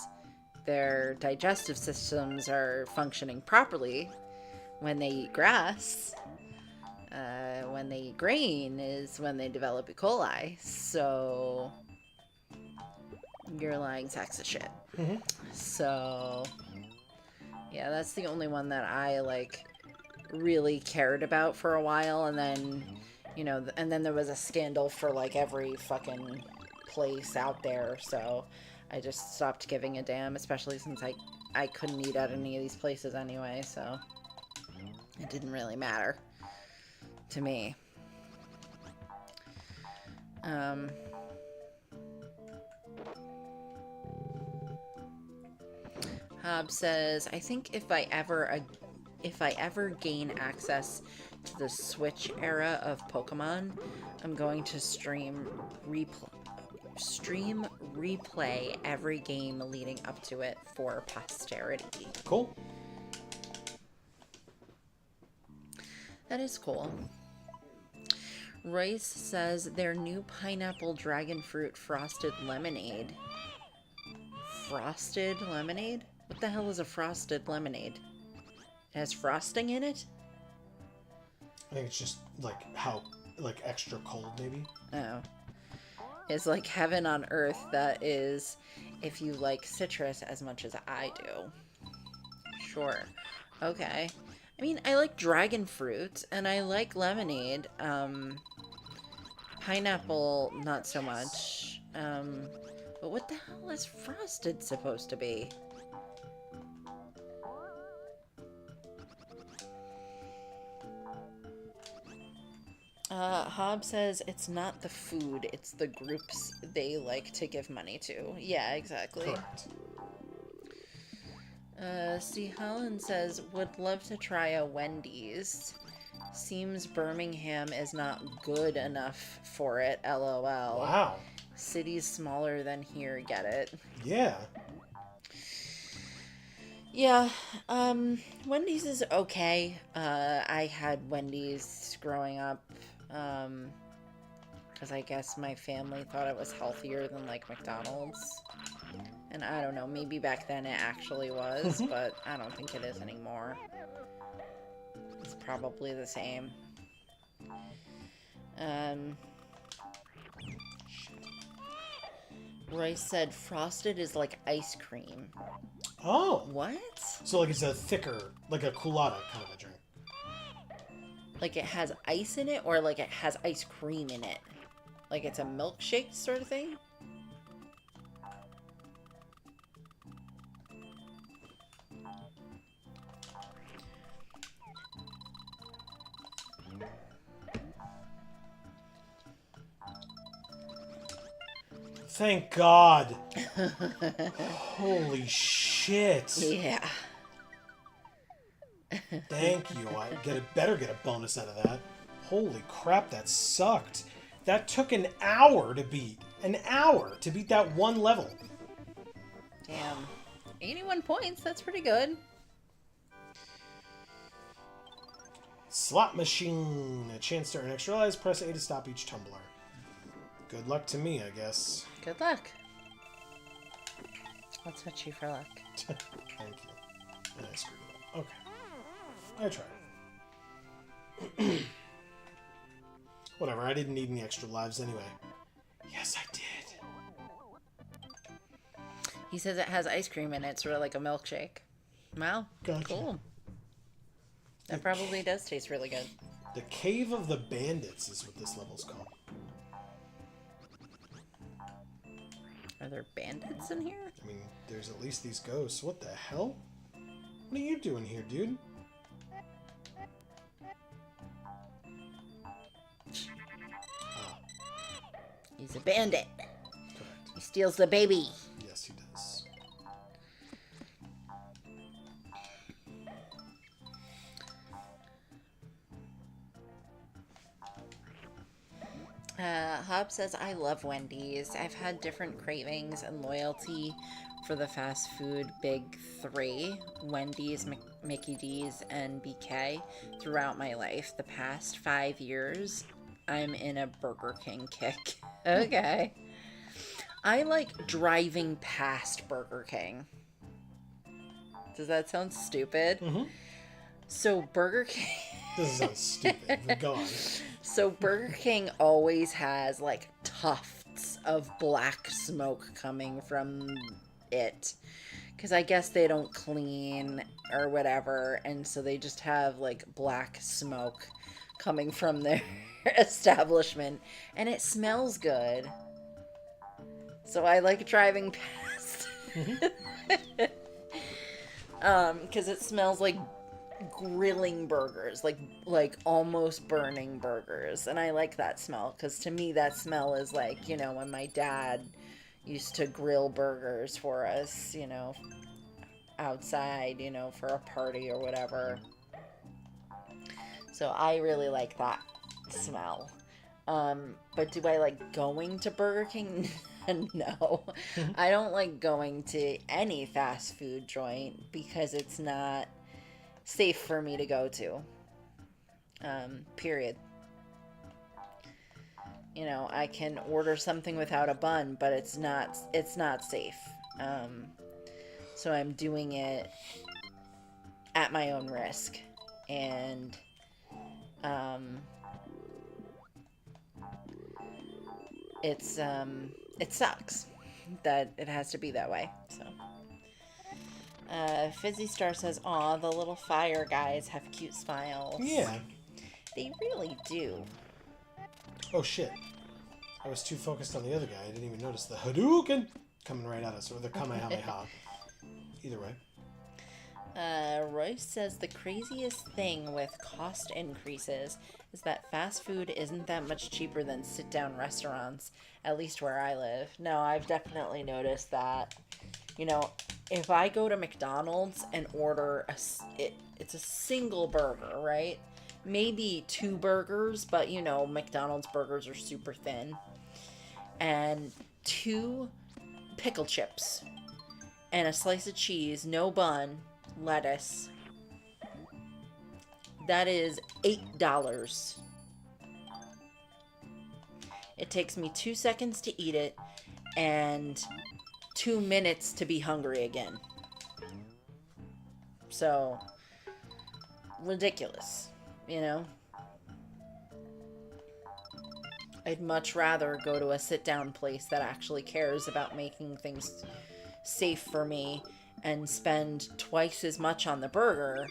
their digestive systems are functioning properly when they eat grass. When they eat grain is when they develop E. coli. So you're lying sacks of shit. Mm-hmm. So yeah, that's the only one that I, like, really cared about for a while. And then, you know, and then there was a scandal for, like, every fucking place out there. So I just stopped giving a damn, especially since I couldn't eat at any of these places anyway. So it didn't really matter to me. Hob says, I think if I ever gain access to the Switch era of Pokemon, I'm going to stream replay every game leading up to it for posterity. Cool. That is cool. Royce says their new pineapple dragon fruit frosted lemonade. Frosted lemonade? What the hell is a frosted lemonade? It has frosting in it? I think it's just like extra cold maybe. Oh. It's like heaven on earth. That is, if you like citrus as much as I do. Sure. Okay. I mean, I like dragon fruit and I like lemonade. Pineapple, not so much. But what the hell is frosted supposed to be? Hob says it's not the food, it's the groups they like to give money to. Yeah, exactly. Correct. See, Holland says, would love to try a Wendy's. Seems Birmingham is not good enough for it, lol. Wow. City's smaller than here, get it? Yeah. Yeah, Wendy's is okay. I had Wendy's growing up, because I guess my family thought it was healthier than, like, McDonald's. And I don't know, maybe back then it actually was, but I don't think it is anymore. It's probably the same. Royce said frosted is like ice cream. Oh. What? So like it's a thicker, like a culotta kind of a drink. Like it has ice in it, or like it has ice cream in it? Like it's a milkshake sort of thing? Thank God. Holy shit. Yeah. Thank you. I better get a bonus out of that. Holy crap, that sucked. That took an hour to beat. An hour to beat that one level. Damn. 81 points, that's pretty good. Slot machine. A chance to earn extra lives. Press A to stop each tumbler. Good luck to me, I guess. Good luck. I'll touch you for luck. Thank you. And I screwed it up. Okay. I tried. Whatever, I didn't need any extra lives anyway. Yes, I did. He says it has ice cream in it, sort of like a milkshake. Wow. Gotcha. Cool. That probably does taste really good. The Cave of the Bandits is what this level's called. Are there bandits in here? I mean, there's at least these ghosts. What the hell? What are you doing here, dude? Oh, He's a bandit. correct. He steals the baby. Yes, he does. Hob says, I love Wendy's. I've had different cravings and loyalty for the fast food big three, Wendy's, Mickey D's, and BK, throughout my life. The past 5 years, I'm in a Burger King kick. Okay. I like driving past Burger King. Does that sound stupid? Mm-hmm. So Burger King... This sounds stupid, but go on. So Burger King always has like tufts of black smoke coming from it, because I guess they don't clean or whatever, and so they just have like black smoke coming from their establishment, and it smells good. So I like driving past. Because it smells like grilling burgers, like almost burning burgers, and I like that smell, because to me that smell is like, you know, when my dad used to grill burgers for us, you know, outside, you know, for a party or whatever. So I really like that smell. But do I like going to Burger King? No. I don't like going to any fast food joint because it's not safe for me to go to. Period. You know, I can order something without a bun, but it's not safe. So I'm doing it at my own risk. And it sucks that it has to be that way. So Fizzy Star says, aw, the little fire guys have cute smiles. Yeah. They really do. Oh, shit. I was too focused on the other guy. I didn't even notice the Hadouken coming right at us, or the Kamehameha. Either way. Royce says the craziest thing with cost increases is that fast food isn't that much cheaper than sit-down restaurants, at least where I live. No, I've definitely noticed that. You know, if I go to McDonald's and order it's a single burger, right? Maybe 2 burgers, but you know, McDonald's burgers are super thin. And 2 pickle chips and a slice of cheese, no bun, lettuce. That is $8. It takes me 2 seconds to eat it and 2 minutes to be hungry again. So, ridiculous, you know? I'd much rather go to a sit-down place that actually cares about making things safe for me and spend twice as much on the burger,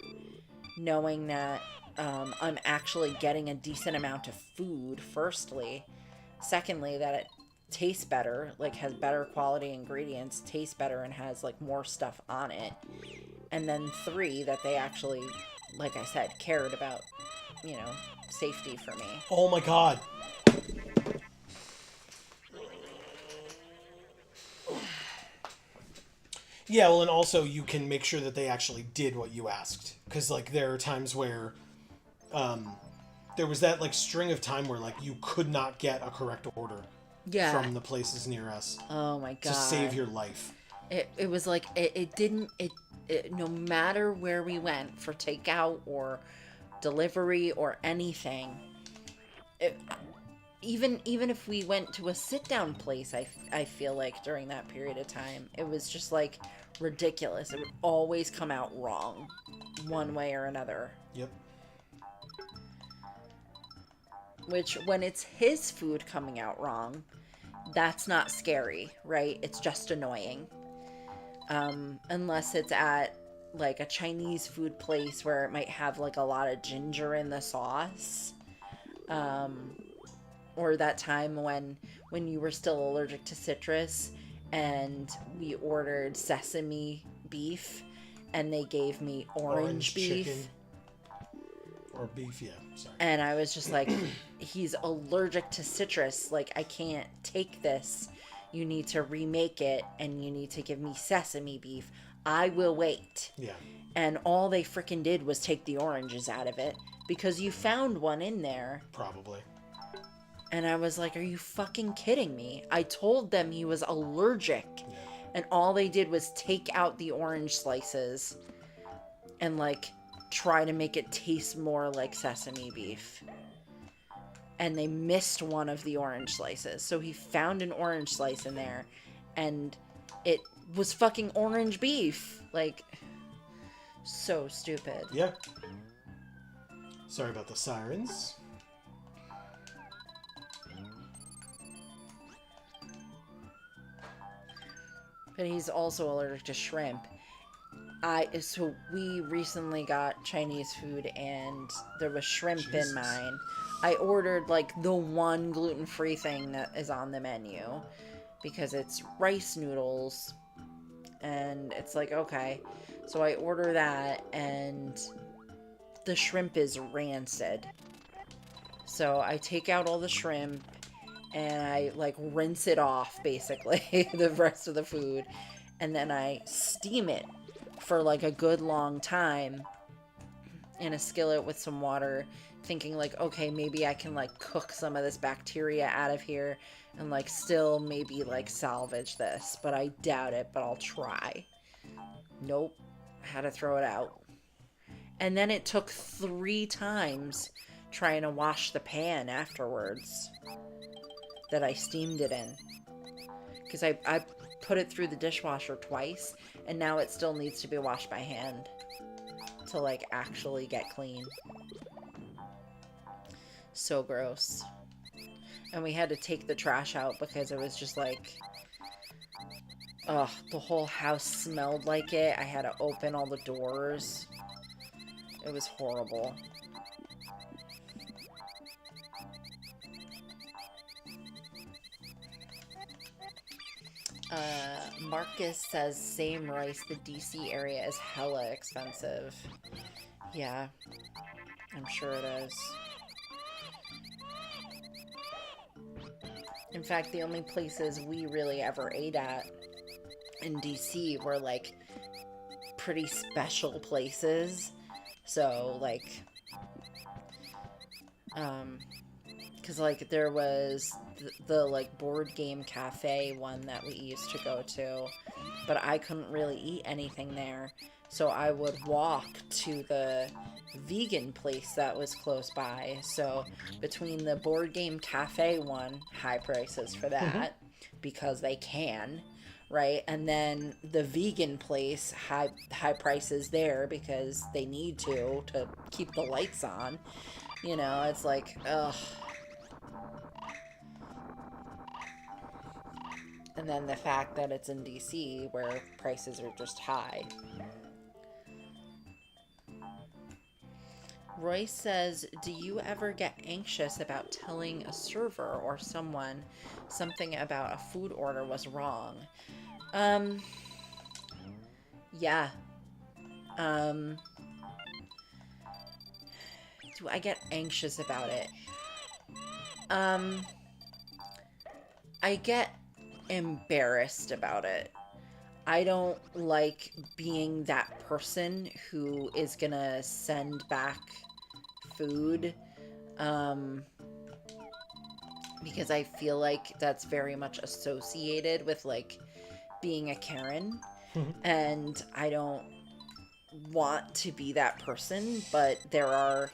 knowing that I'm actually getting a decent amount of food, firstly. Secondly, that it tastes better, like has better quality ingredients, tastes better, and has like more stuff on it. And then 3, that they actually, like I said, cared about, you know, safety for me. Oh my god. Yeah, well, and also you can make sure that they actually did what you asked. Because, like, there are times where there was that, like, string of time where, like, you could not get a correct order from the places near us. Oh my god. To save your life. It was like, it didn't, no matter where we went for takeout or delivery or anything, even if we went to a sit down place, I feel like during that period of time, it was just like ridiculous. It would always come out wrong, one way or another. Yep. Which, when it's his food coming out wrong, that's not scary, right? It's just annoying. Unless it's at like a Chinese food place where it might have like a lot of ginger in the sauce. Or that time when you were still allergic to citrus and we ordered sesame beef and they gave me orange beef. Chicken. Or beef, yeah. Sorry. And I was just like, he's allergic to citrus. Like, I can't take this. You need to remake it and you need to give me sesame beef. I will wait. Yeah. And all they freaking did was take the oranges out of it because you found one in there. Probably. And I was like, are you fucking kidding me? I told them he was allergic. Yeah. And all they did was take out the orange slices and, like, try to make it taste more like sesame beef. And they missed one of the orange slices. So he found an orange slice in there. And it was fucking orange beef. Like, so stupid. Yeah. Sorry about the sirens. But he's also allergic to shrimp. So we recently got Chinese food and there was shrimp Jesus. in mine. I ordered like the one gluten-free thing that is on the menu because it's rice noodles and it's like, okay. So I order that and the shrimp is rancid. So I take out all the shrimp and I like rinse it off basically, the rest of the food, and then I steam it for like a good long time in a skillet with some water, thinking like, okay, maybe I can like cook some of this bacteria out of here and like still maybe like salvage this, but I doubt it, but I'll try. Nope. Had to throw it out. And then it took 3 times trying to wash the pan afterwards that I steamed it in. Because I put it through the dishwasher twice, and now it still needs to be washed by hand to, like, actually get clean. So gross. And we had to take the trash out because it was just like, ugh, the whole house smelled like it. I had to open all the doors. It was horrible. Marcus says same rice, the DC area is hella expensive. Yeah, I'm sure it is. In fact, the only places we really ever ate at in DC were like pretty special places. So like, because like there was the like board game cafe one that we used to go to, but I couldn't really eat anything there, so I would walk to the vegan place that was close by. So between the board game cafe one, high prices for that because they can, right, and then the vegan place, high prices there because they need to keep the lights on. You know, it's like, ugh. And then the fact that it's in DC where prices are just high. Royce says, do you ever get anxious about telling a server or someone something about a food order was wrong? Yeah. Do I get anxious about it? I get embarrassed about it. I don't like being that person who is gonna send back food, because I feel like that's very much associated with like being a Karen, and I don't want to be that person, but there are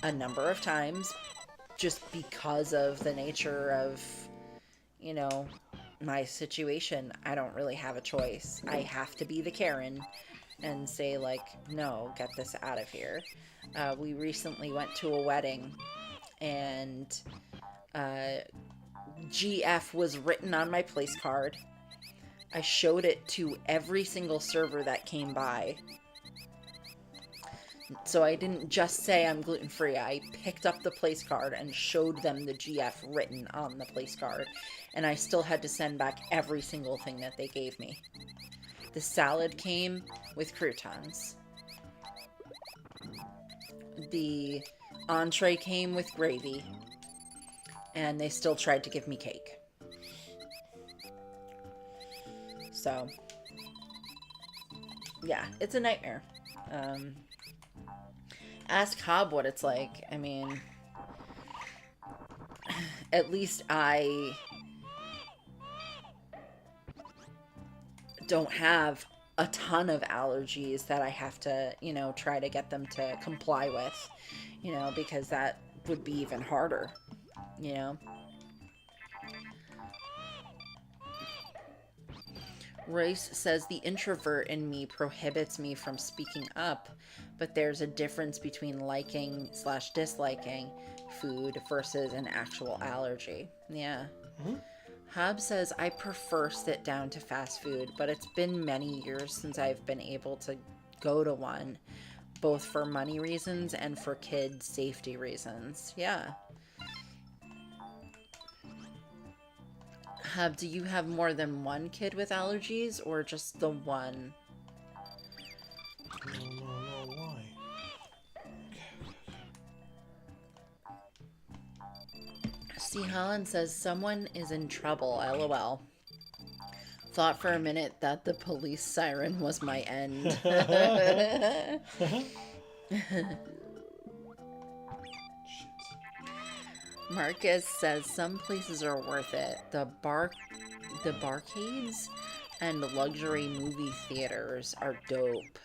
a number of times just because of the nature of, you know, my situation, I don't really have a choice. I have to be the Karen and say, like, no, get this out of here. We recently went to a wedding, and GF was written on my place card. I showed it to every single server that came by. So I didn't just say I'm gluten-free. I picked up the place card and showed them the GF written on the place card. And I still had to send back every single thing that they gave me. The salad came with croutons. The entree came with gravy. And they still tried to give me cake. So, yeah, it's a nightmare. Ask Hob what it's like. I mean, at least I don't have a ton of allergies that I have to, you know, try to get them to comply with, you know, because that would be even harder, you know. Royce says the introvert in me prohibits me from speaking up, but there's a difference between liking / disliking food versus an actual allergy. Yeah. Mm-hmm. Hob says, I prefer sit down to fast food, but it's been many years since I've been able to go to one, both for money reasons and for kids' safety reasons. Yeah. Hub, do you have more than one kid with allergies, or just the one? No, why? C. Holland says, someone is in trouble, LOL. Thought for a minute that the police siren was my end. Marcus says some places are worth it. The barcades and luxury movie theaters are dope.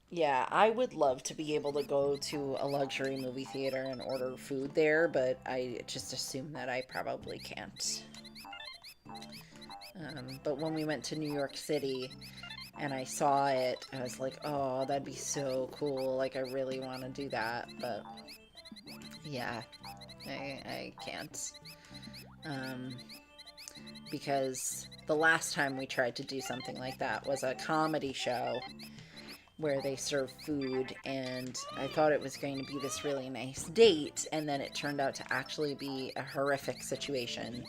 Yeah, I would love to be able to go to a luxury movie theater and order food there, but I just assume that I probably can't. But when we went to New York City and I saw it, I was like, oh, that'd be so cool. Like, I really want to do that, but yeah, I can't. Because the last time we tried to do something like that was a comedy show where they serve food, and I thought it was going to be this really nice date, and then it turned out to actually be a horrific situation.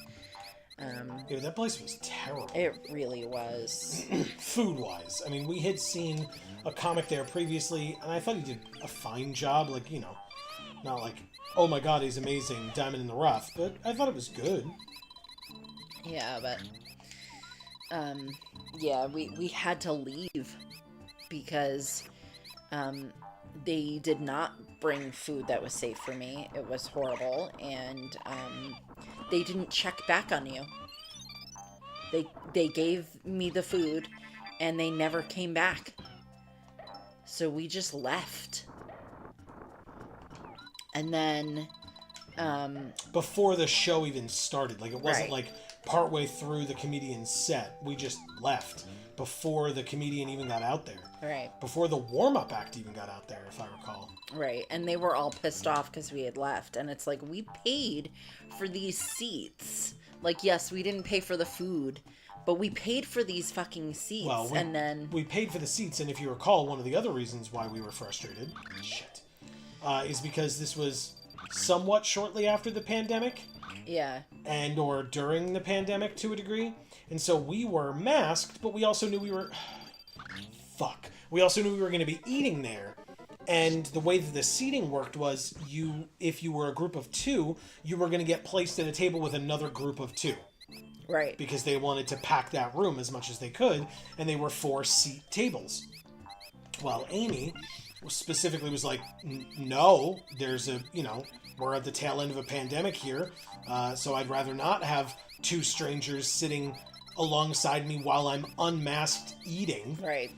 Yeah, that place was terrible. It really was. Food-wise. I mean, we had seen a comic there previously, and I thought he did a fine job. Like, you know, not like, oh my god, he's amazing, diamond in the rough, but I thought it was good. Yeah, but, yeah, we had to leave because, they did not bring food that was safe for me. It was horrible, and, they didn't check back on you. They gave me the food, and they never came back. So we just left. And then, before the show even started. Like, it wasn't right. like partway through the comedian's set. We just left before the comedian even got out there. Right. Before the warm-up act even got out there, if I recall. Right. And they were all pissed off because we had left. And it's like, we paid for these seats. Like, yes, we didn't pay for the food, but we paid for these fucking seats. Well, and then we paid for the seats, and if you recall, one of the other reasons why we were frustrated, is because this was somewhat shortly after the pandemic. Yeah. And or during the pandemic to a degree. And so we were masked, but we also knew we were... Fuck. We also knew we were going to be eating there. And the way that the seating worked was, if you were a group of 2, you were going to get placed at a table with another group of 2. Right. Because they wanted to pack that room as much as they could, and they were 4-seat tables. Well, Amy specifically was like, no, there's a, we're at the tail end of a pandemic here, so I'd rather not have 2 strangers sitting alongside me while I'm unmasked eating. Right.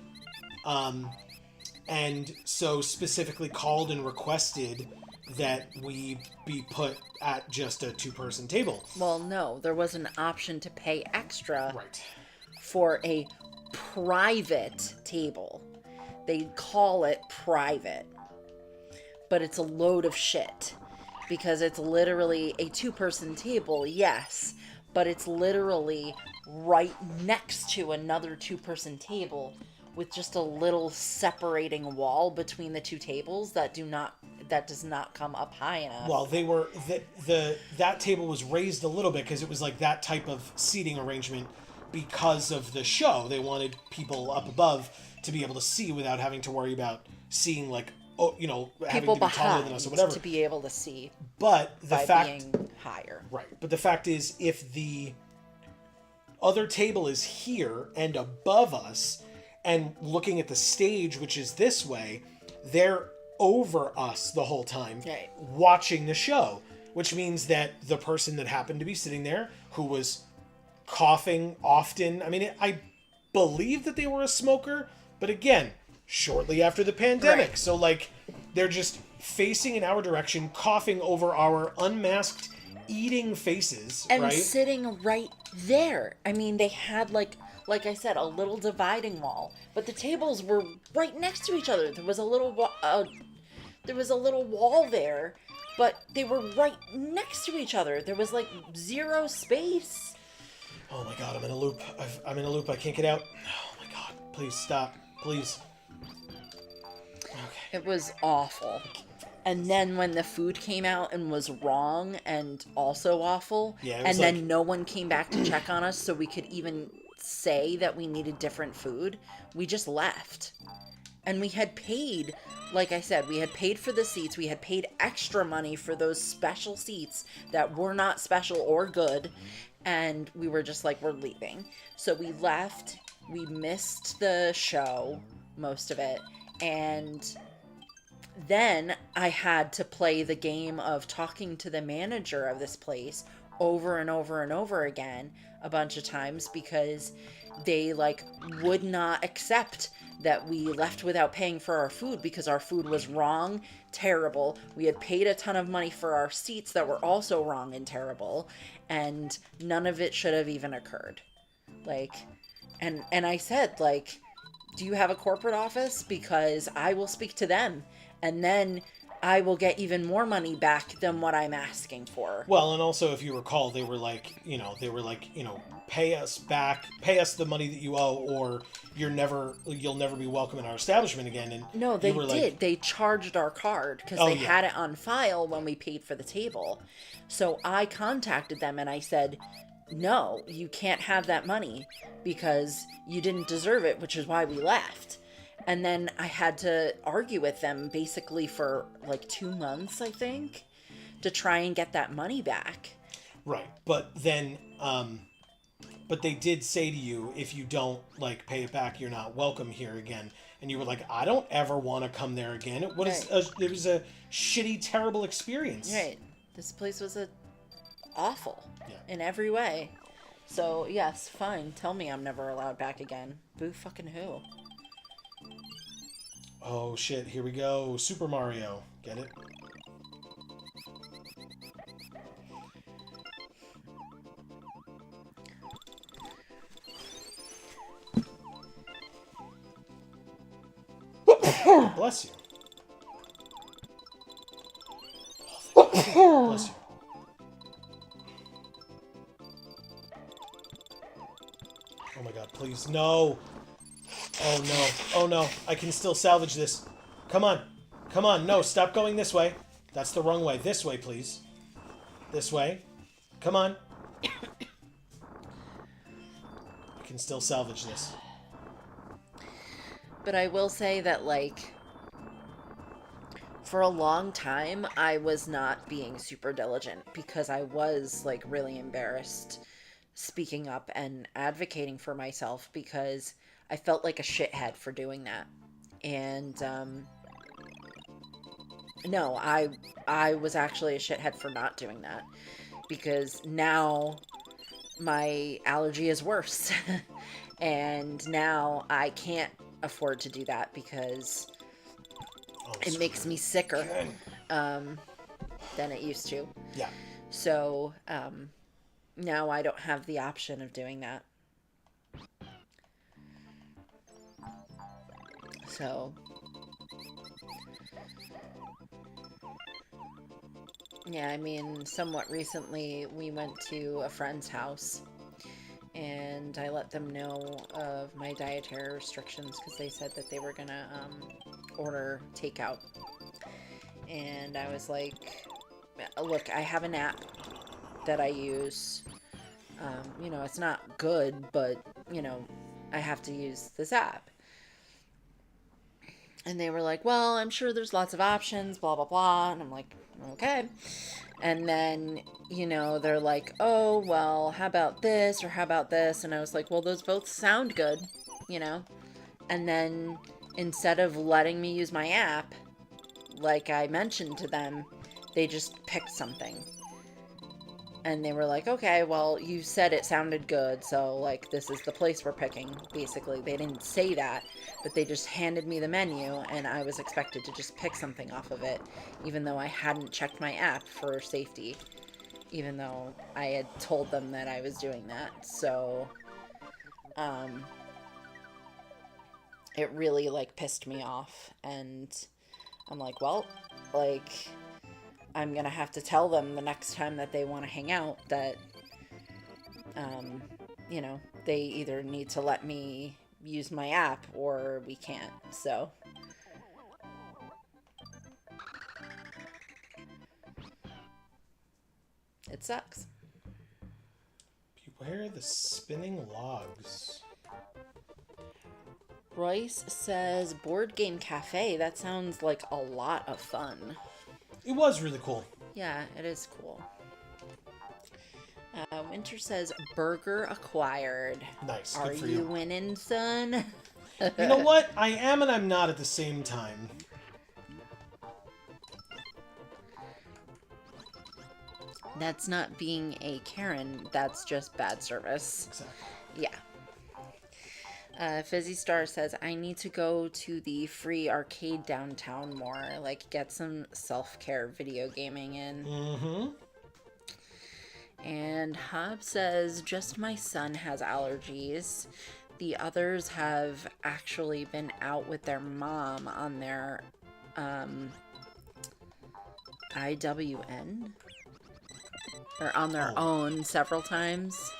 and so specifically called and requested that we be put at just a 2-person table. Well, no, there was an option to pay extra Right. for a private table. They call it private, but it's a load of shit because it's literally a 2-person table, yes, but it's literally right next to another 2-person table with just a little separating wall between the 2 tables that does not come up high enough. Well, they were that table was raised a little bit because it was like that type of seating arrangement because of the show. They wanted people up above to be able to see without having to worry about seeing like having People to be taller than behind us or whatever. to be able to see But the by fact being higher. Right. But the fact is, if the other table is here and above us and looking at the stage, which is this way, they're over us the whole time, Right. watching the show, which means that the person that happened to be sitting there, who was coughing often, I mean, I believe that they were a smoker, but again, shortly after the pandemic. Right. So, like, they're just facing in our direction, coughing over our unmasked eating faces, And right? sitting right there. I mean, they had like I said, a little dividing wall, but the tables were right next to each other. There was a little wall there, but they were right next to each other. There was like zero space. Oh my god, I'm in a loop. I'm in a loop. I can't get out. Oh my god, please stop, please. Okay. It was awful. And then when the food came out and was wrong and also awful, Yeah, it and was then like- no one came back to check on us so we could even say that we needed different food, we just left. And we had paid, like I said, we had paid for the seats, we had paid extra money for those special seats that were not special or good, and we were just like, we're leaving. So we left, we missed the show, most of it, and then I had to play the game of talking to the manager of this place over and over and over again a bunch of times because they like would not accept that we left without paying for our food because our food was wrong, terrible. We had paid a ton of money for our seats that were also wrong and terrible, and none of it should have even occurred. Like, and I said, like, do you have a corporate office? Because I will speak to them, and then I will get even more money back than what I'm asking for. Well, and also, if you recall, they were like, pay us back, pay us the money that you owe, or you'll never be welcome in our establishment again. And No, they you were did. like, They charged our card because Oh, they yeah. had it on file when we paid for the table. So I contacted them and I said, no, you can't have that money because you didn't deserve it, which is why we left. And then I had to argue with them basically for like 2 months, I think, to try and get that money back. right. But then, but they did say to you, if you don't like pay it back, you're not welcome here again. And you were like, I don't ever want to come there again. It was a shitty, terrible experience. Right. This place was awful Yeah. in every way. So, yes, fine. Tell me I'm never allowed back again. Boo fucking who? Oh shit, here we go. Super Mario. Get it? Bless you. Bless you. Oh my god, please. No. Oh no. Oh no. I can still salvage this. Come on. Come on. No, stop going this way. That's the wrong way. This way, please. This way. Come on. I can still salvage this. But I will say that, like, for a long time, I was not being super diligent because I was, like, really embarrassed speaking up and advocating for myself because I felt like a shithead for doing that. And, no, I was actually a shithead for not doing that because now my allergy is worse. And now I can't afford to do that because Oh, it makes me sicker again. than it used to. Yeah. So now I don't have the option of doing that. So yeah, I mean, somewhat recently we went to a friend's house and I let them know of my dietary restrictions because they said that they were gonna order takeout. And I was like, look, I have an app that I use. You know, it's not good, but, you know, I have to use this app. And they were like, well, I'm sure there's lots of options, blah, blah, blah. And I'm like, okay. And then, you know, they're like, oh, well, how about this or how about this? And I was like, well, those both sound good, you know? And then instead of letting me use my app, like I mentioned to them, they just picked something. And they were like, okay, well, you said it sounded good, so, like, this is the place we're picking, basically. They didn't say that, but they just handed me the menu, and I was expected to just pick something off of it, even though I hadn't checked my app for safety, even though I had told them that I was doing that. So, it really, like, pissed me off, and I'm like, well, like, I'm gonna have to tell them the next time that they want to hang out that, you know, they either need to let me use my app or we can't. So, it sucks. People hear the spinning logs. Royce says, Board Game Cafe. That sounds like a lot of fun. It was really cool. Yeah, it is cool. Winter says, burger acquired. Nice. Are Good for you you. winning, son? You know what? I am and I'm not at the same time. That's not being a Karen. That's just bad service. Exactly. Yeah. Fizzy Star says, I need to go to the free arcade downtown more. Like, get some self-care video gaming in. Mm-hmm. And Hob says, just my son has allergies. The others have actually been out with their mom on their IWN. Or on their own several times.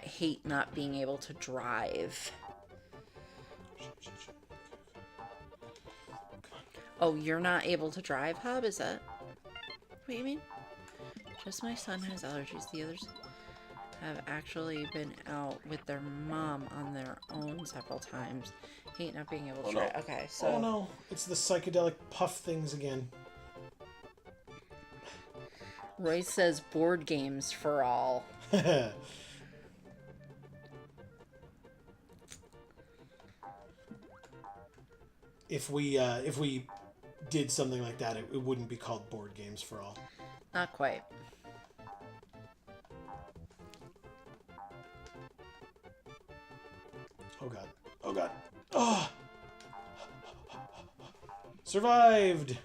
Hate not being able to drive. Oh, you're not able to drive, Hub? Is that what you mean? Just my son has allergies. The others have actually been out with their mom on their own several times. Hate not being able to drive. No. Okay, so... Oh no, it's the psychedelic puff things again. Royce says board games for all. If we did something like that, it wouldn't be called board games for all. Not quite. Oh god. Oh god. Oh! Survived!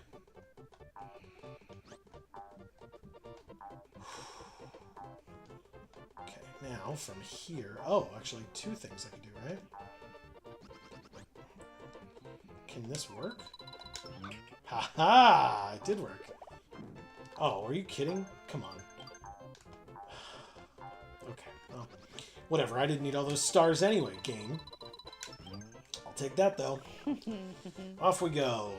Okay, now from here... Oh, actually two things I can do, right? Can this work? Ha-ha! It did work. Oh, are you kidding? Come on. Okay, well, whatever. I didn't need all those stars anyway, game. I'll take that, though. Off we go.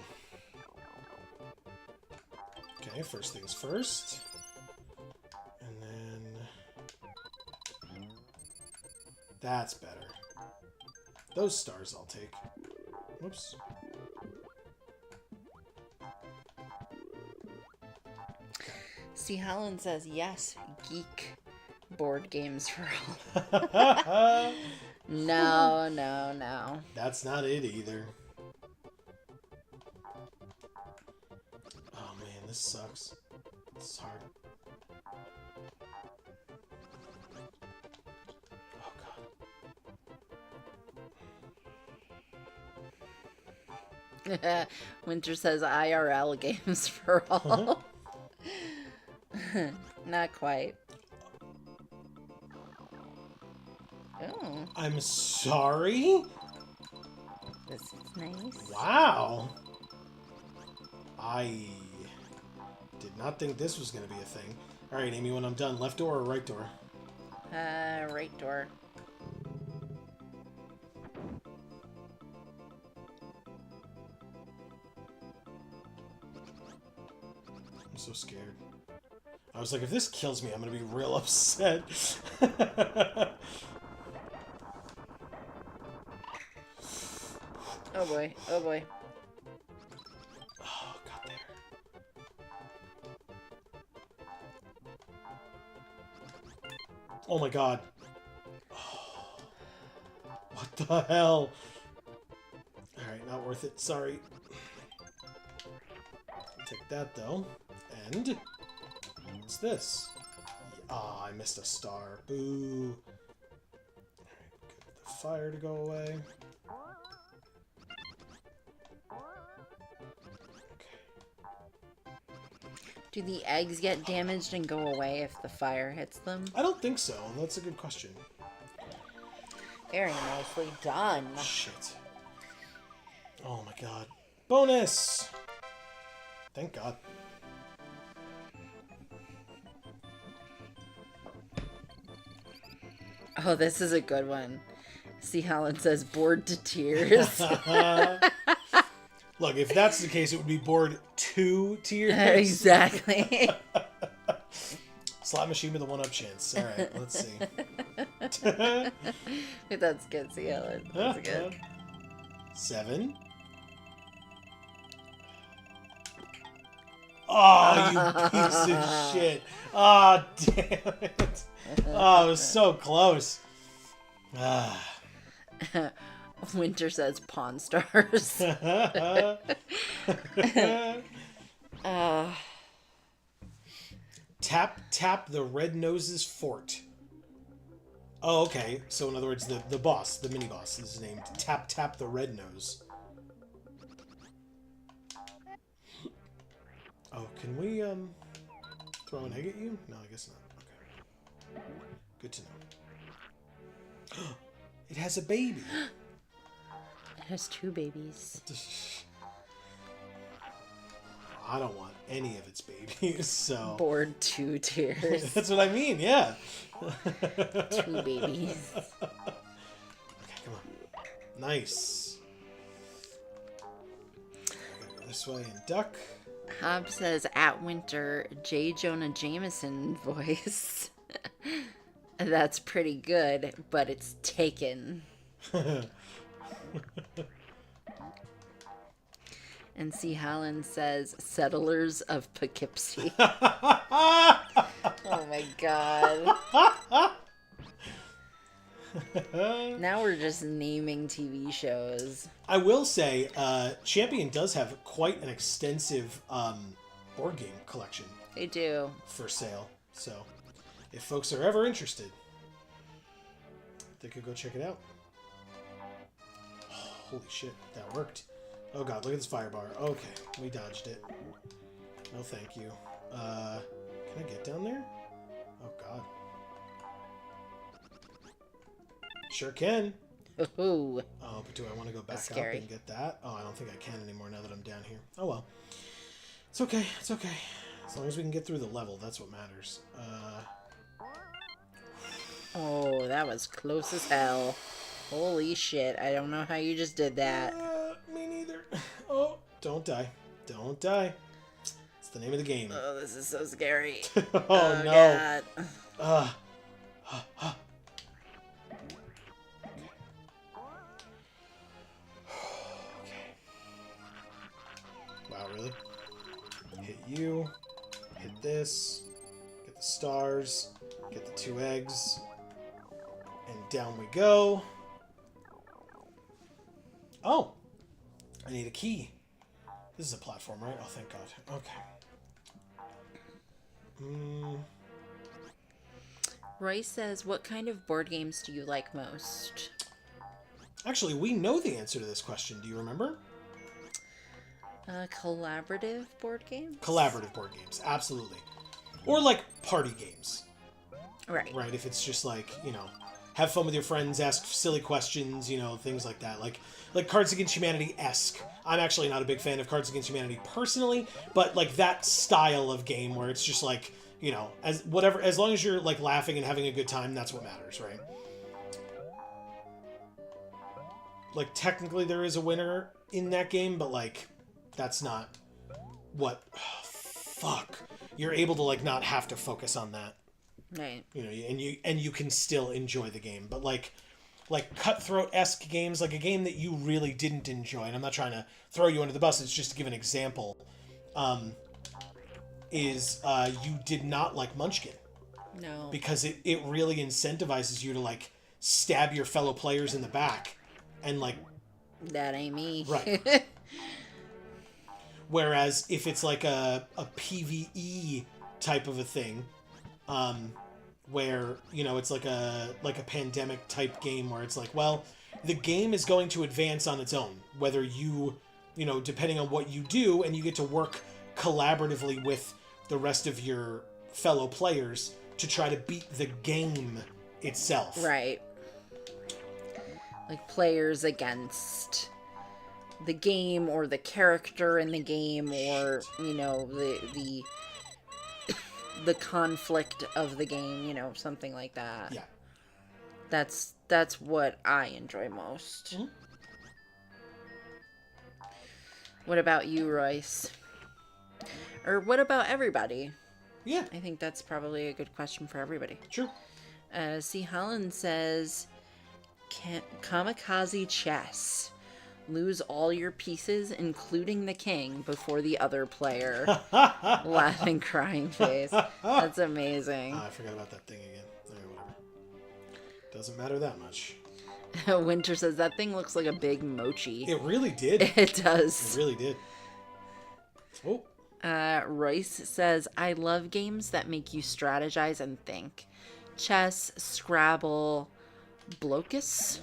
Okay, first things first. And then... That's better. Those stars I'll take. Whoops. See, Helen says, yes, geek board games for all. No, no, no. That's not it either. Oh man, this sucks. This is hard. Oh god. Winter says IRL games for all. Not quite. Oh, I'm sorry? this is nice. Wow. I did not think this was going to be a thing. Alright, Amy, when I'm done, left door or right door? Right door. I'm so scared. I was like, if this kills me, I'm going to be real upset. Oh boy, oh boy. Oh, got there. Oh my god. Oh, what the hell? Alright, not worth it. Sorry. Take that, though. And... what's this? Ah, I missed a star. Boo. Alright, get the fire to go away. Do the eggs get damaged and go away if the fire hits them? I don't think so. That's a good question. Very nicely done. Shit. Oh my god. Bonus! Thank god. Oh, this is a good one. See, Helen says bored to tears. Look, if that's the case, it would be bored 2 tiers. Exactly. Slot machine with a 1-up chance. Alright, let's see. That's good, see, Helen. That's good. 7. Oh, you piece of shit. Oh, damn it. Oh, it was so close. Ah. Winter says Pawn Stars. Tap the Red Nose's fort. Oh, okay. So in other words, the boss, the mini boss, is named Tap the Red Nose. Oh, can we throw an egg at you? No, I guess not. Okay. Good to know. It has a baby. It has 2 babies. I don't want any of its babies, so... Bored 2 tears. That's what I mean, yeah. 2 babies. Okay, come on. Nice. Go this way and duck. Hob says at Winter, J. Jonah Jameson voice. That's pretty good, but it's taken. And C. Holland says, Settlers of Poughkeepsie. Oh my god. Now we're just naming TV shows. I will say, Champion does have quite an extensive board game collection. They do. For sale. So, if folks are ever interested, they could go check it out. Oh, holy shit, that worked. Oh god, look at this fire bar. Okay, we dodged it. No thank you. Can I get down there? Oh god. Sure can. Ooh. Oh, but do I want to go back up scary. and get that? Oh, I don't think I can anymore now that I'm down here. Oh well. It's okay, it's okay. As long as we can get through the level, that's what matters. Oh, that was close as hell. Holy shit, I don't know how you just did that. Me neither. Oh, don't die. Don't die. It's the name of the game. Oh, this is so scary. Oh, no. God. Okay. Wow, really? Hit you. Hit this. Get the stars. Get the 2 eggs. And down we go. Oh! I need a key. This is a platform, right? Oh, thank God. Okay. Roy says, what kind of board games do you like most? Actually, we know the answer to this question. Do you remember? Collaborative board games? Collaborative board games, absolutely. Or like party games. Right. Right, if it's just like, have fun with your friends, ask silly questions, things like that. Like Cards Against Humanity-esque. I'm actually not a big fan of Cards Against Humanity personally, but like that style of game where it's just like, as long as you're like laughing and having a good time, that's what matters, right? Like technically there is a winner in that game, but like that's not what fuck. You're able to like not have to focus on that. Right. And you can still enjoy the game, but like cutthroat-esque games, like a game that you really didn't enjoy, and I'm not trying to throw you under the bus, it's just to give an example, is you did not like Munchkin. No. Because it really incentivizes you to like stab your fellow players in the back and like... That ain't me. Right. Whereas if it's like a PvE type of a thing, where, it's like a pandemic type game where it's like, well, the game is going to advance on its own, whether you, depending on what you do, and you get to work collaboratively with the rest of your fellow players to try to beat the game itself. Right. Like players against the game or the character in the game or, the conflict of the game, something like that. Yeah. That's what I enjoy most. Mm-hmm. What about you, Royce? Or what about everybody? Yeah. I think that's probably a good question for everybody. True. C. Holland says, kamikaze chess. Lose all your pieces, including the king, before the other player. Laughing, crying face. That's amazing. I forgot about that thing again. Whatever. Doesn't matter that much. Winter says, that thing looks like a big mochi. It really did. It does. It really did. Oh. Royce says, I love games that make you strategize and think. Chess, Scrabble, Blocus,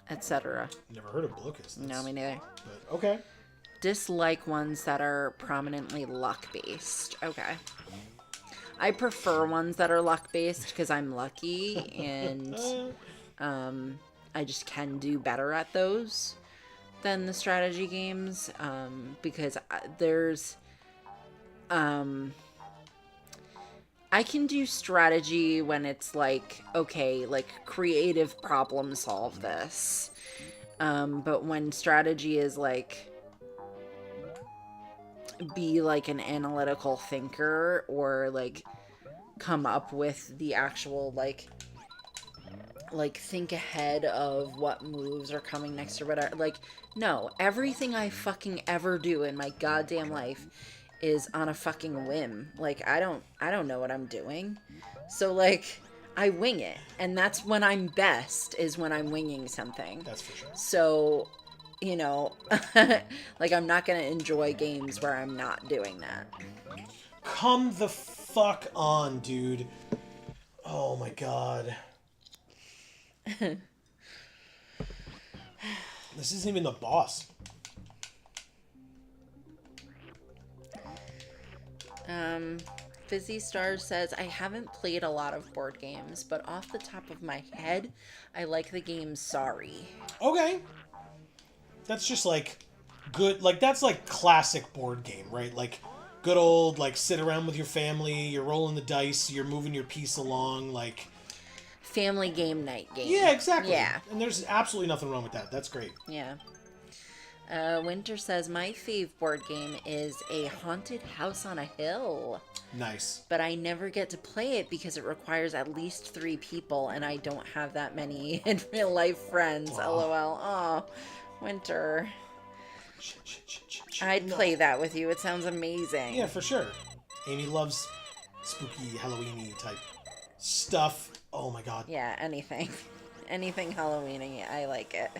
etc. Never heard of Blocus. No, me neither. But okay. Dislike ones that are prominently luck-based. Okay. I prefer ones that are luck-based because I'm lucky and I just can do better at those than the strategy games because there's... I can do strategy when it's like, okay, like creative problem solve this. But when strategy is like, be like an analytical thinker or like come up with the actual like think ahead of what moves are coming next or whatever. Like, no, everything I fucking ever do in my goddamn life is on a fucking whim. Like, I don't know what I'm doing. So, like, I wing it. And that's when I'm best, is when I'm winging something. That's for sure. So, like, I'm not going to enjoy games where I'm not doing that. Come the fuck on, dude. Oh my god. This isn't even the boss. Fizzy Stars says, I haven't played a lot of board games, but off the top of my head, I like the game Sorry. Okay. That's just like good, like that's like classic board game, right? Like good old, like sit around with your family, you're rolling the dice, you're moving your piece along, like... Family game night game. Yeah, exactly. Yeah. And there's absolutely nothing wrong with that. That's great. Yeah. Winter says, my fave board game is a haunted house on a hill. Nice. But I never get to play it because it requires at least 3 people, and I don't have that many in real life friends. Aww. LOL. Oh, Winter. Shit. I'd play that with you. It sounds amazing. Yeah, for sure. Amy loves spooky, Halloween-y type stuff. Oh my god. Yeah, anything. Anything Halloween-y. I like it.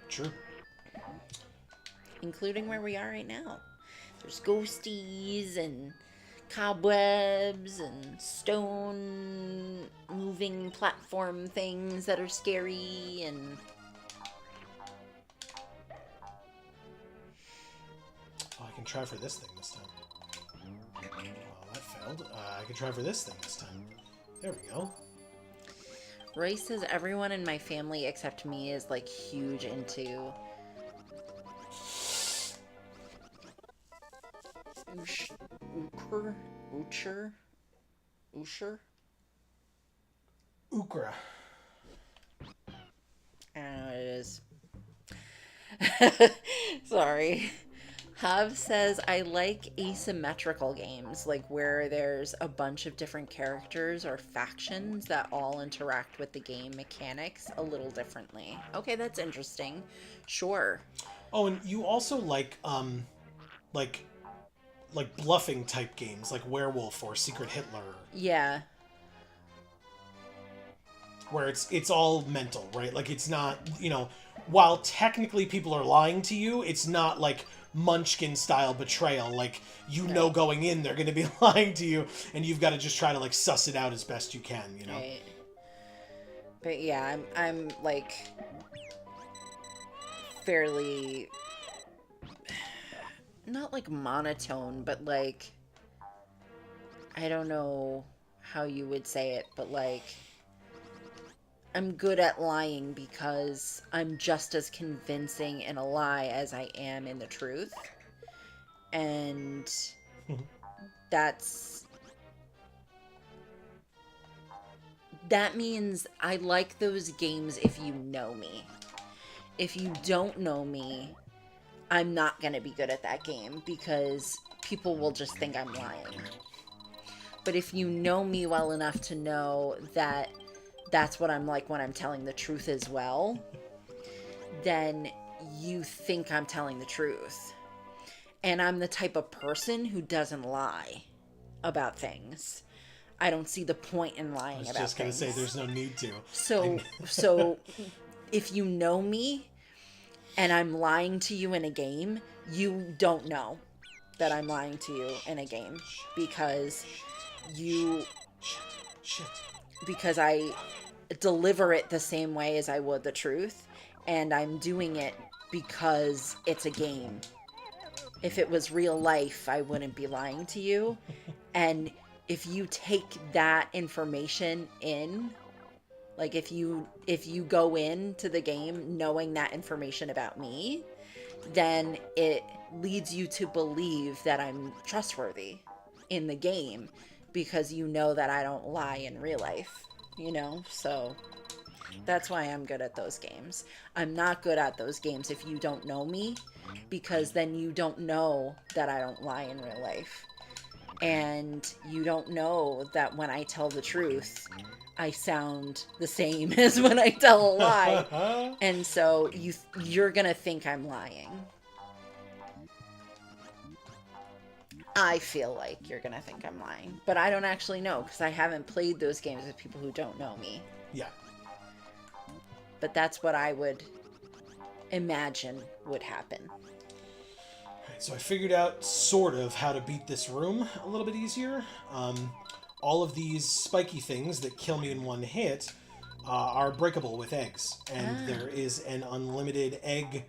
True. Including where we are right now. There's ghosties and cobwebs and stone moving platform things that are scary and... try for this thing this time. Oh, that failed. I can try for this thing this time. There we go. Royce says everyone in my family except me is like huge into Ukra. I don't know what it is. Sorry. Hav says, I like asymmetrical games, like where there's a bunch of different characters or factions that all interact with the game mechanics a little differently. Okay, that's interesting. Sure. Oh, and you also like bluffing type games, like Werewolf or Secret Hitler. Yeah. Where it's all mental, right? Like, it's not, while technically people are lying to you, it's not like Munchkin style betrayal. Like, know going in they're going to be lying to you, and you've got to just try to like suss it out as best you can, Right. But yeah, I'm like fairly not like monotone, but like I don't know how you would say it, but like I'm good at lying because I'm just as convincing in a lie as I am in the truth. And that means I like those games if you know me. If you don't know me, I'm not going to be good at that game because people will just think I'm lying. But if you know me well enough to know that that's what I'm like when I'm telling the truth as well, then you think I'm telling the truth. And I'm the type of person who doesn't lie about things. I don't see the point in lying about things. I was just going to say, there's no need to. So if you know me and I'm lying to you in a game, you don't know that I'm lying to you in a game because because I deliver it the same way as I would the truth, and I'm doing it because it's a game. If it was real life, I wouldn't be lying to you. And if you take that information in, like if you go into the game knowing that information about me, then it leads you to believe that I'm trustworthy in the game because you know that I don't lie in real life, So that's why I'm good at those games. I'm not good at those games if you don't know me, because then you don't know that I don't lie in real life. And you don't know that when I tell the truth, I sound the same as when I tell a lie. And so you're going to think I'm lying. I feel like you're going to think I'm lying. But I don't actually know because I haven't played those games with people who don't know me. Yeah. But that's what I would imagine would happen. Alright, so I figured out sort of how to beat this room a little bit easier. All of these spiky things that kill me in one hit are breakable with eggs. And there is an unlimited egg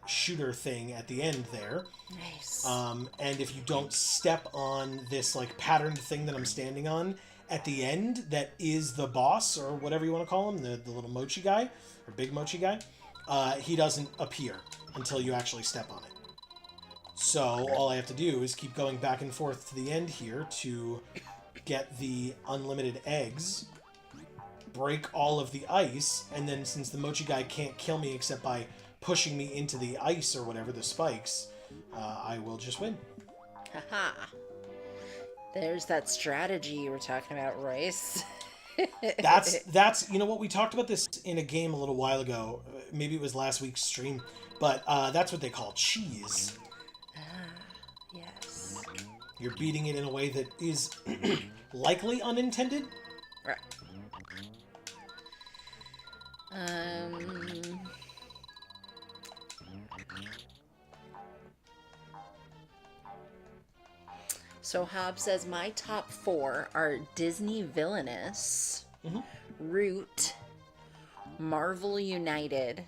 shooter thing at the end there. Nice. And if you don't step on this like patterned thing that I'm standing on at the end, that is the boss or whatever you want to call him, the little mochi guy or big mochi guy, he doesn't appear until you actually step on it. So all I have to do is keep going back and forth to the end here to get the unlimited eggs, break all of the ice, and then since the mochi guy can't kill me except by pushing me into the ice or whatever, the spikes, I will just win. Haha. There's that strategy you were talking about, Royce. That's what, we talked about this in a game a little while ago. Maybe it was last week's stream, but that's what they call cheese. Yes. You're beating it in a way that is likely unintended. Right. So Hobbs says, my top 4 are Disney Villainous, Root, Marvel United,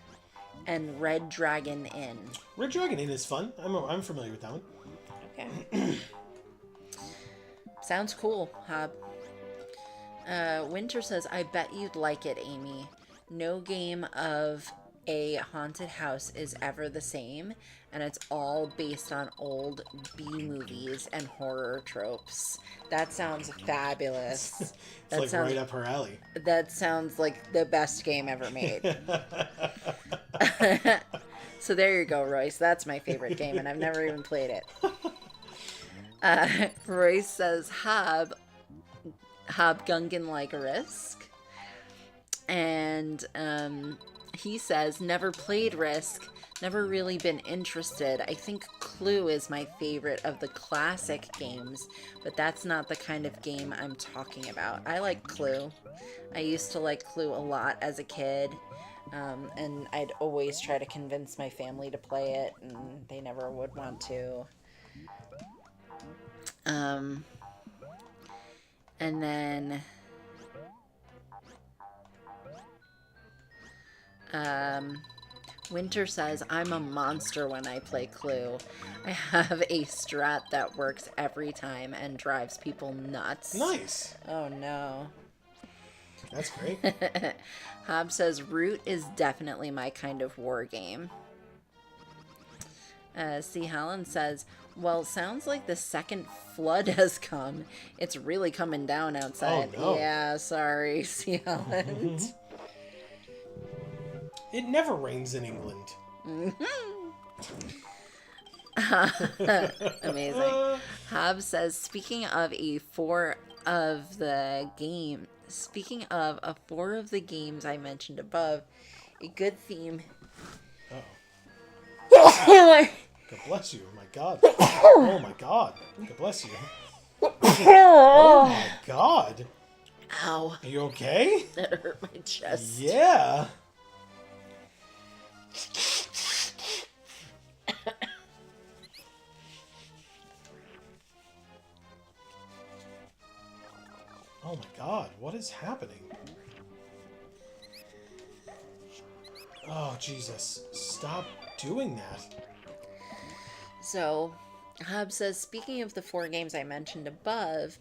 and Red Dragon Inn. Red Dragon Inn is fun. I'm familiar with that one. Okay. Sounds cool, Hob. Winter says, I bet you'd like it, Amy. No game of a haunted house is ever the same, and it's all based on old B movies and horror tropes. That sounds fabulous. It's That like sounds right up her alley. That sounds like the best game ever made. So there you go, Royce. That's my favorite game, and I've never even played it. Royce says, Hob Gungan like a Risk. And he says, never played Risk, never really been interested. I think Clue is my favorite of the classic games, but that's not the kind of game I'm talking about. I like Clue. I used to like Clue a lot as a kid, and I'd always try to convince my family to play it, and they never would want to. And then Winter says, I'm a monster when I play Clue. I have a strat that works every time and drives people nuts. Nice. Oh no. That's great. Hob says, Root is definitely my kind of war game. C. Holland says, well, sounds like the second flood has come. It's really coming down outside. Oh, no. Yeah, sorry, C. Holland. It never rains in England. Amazing. Hob says, speaking of a four of the games I mentioned above, a good theme. Oh. God bless you. My God. Oh my God. God bless you. Oh my God. Ow. Are you okay? That hurt my chest. Yeah. Oh my God. What is happening? Oh, Jesus. Stop doing that. So, Hob says, speaking of the four games I mentioned above,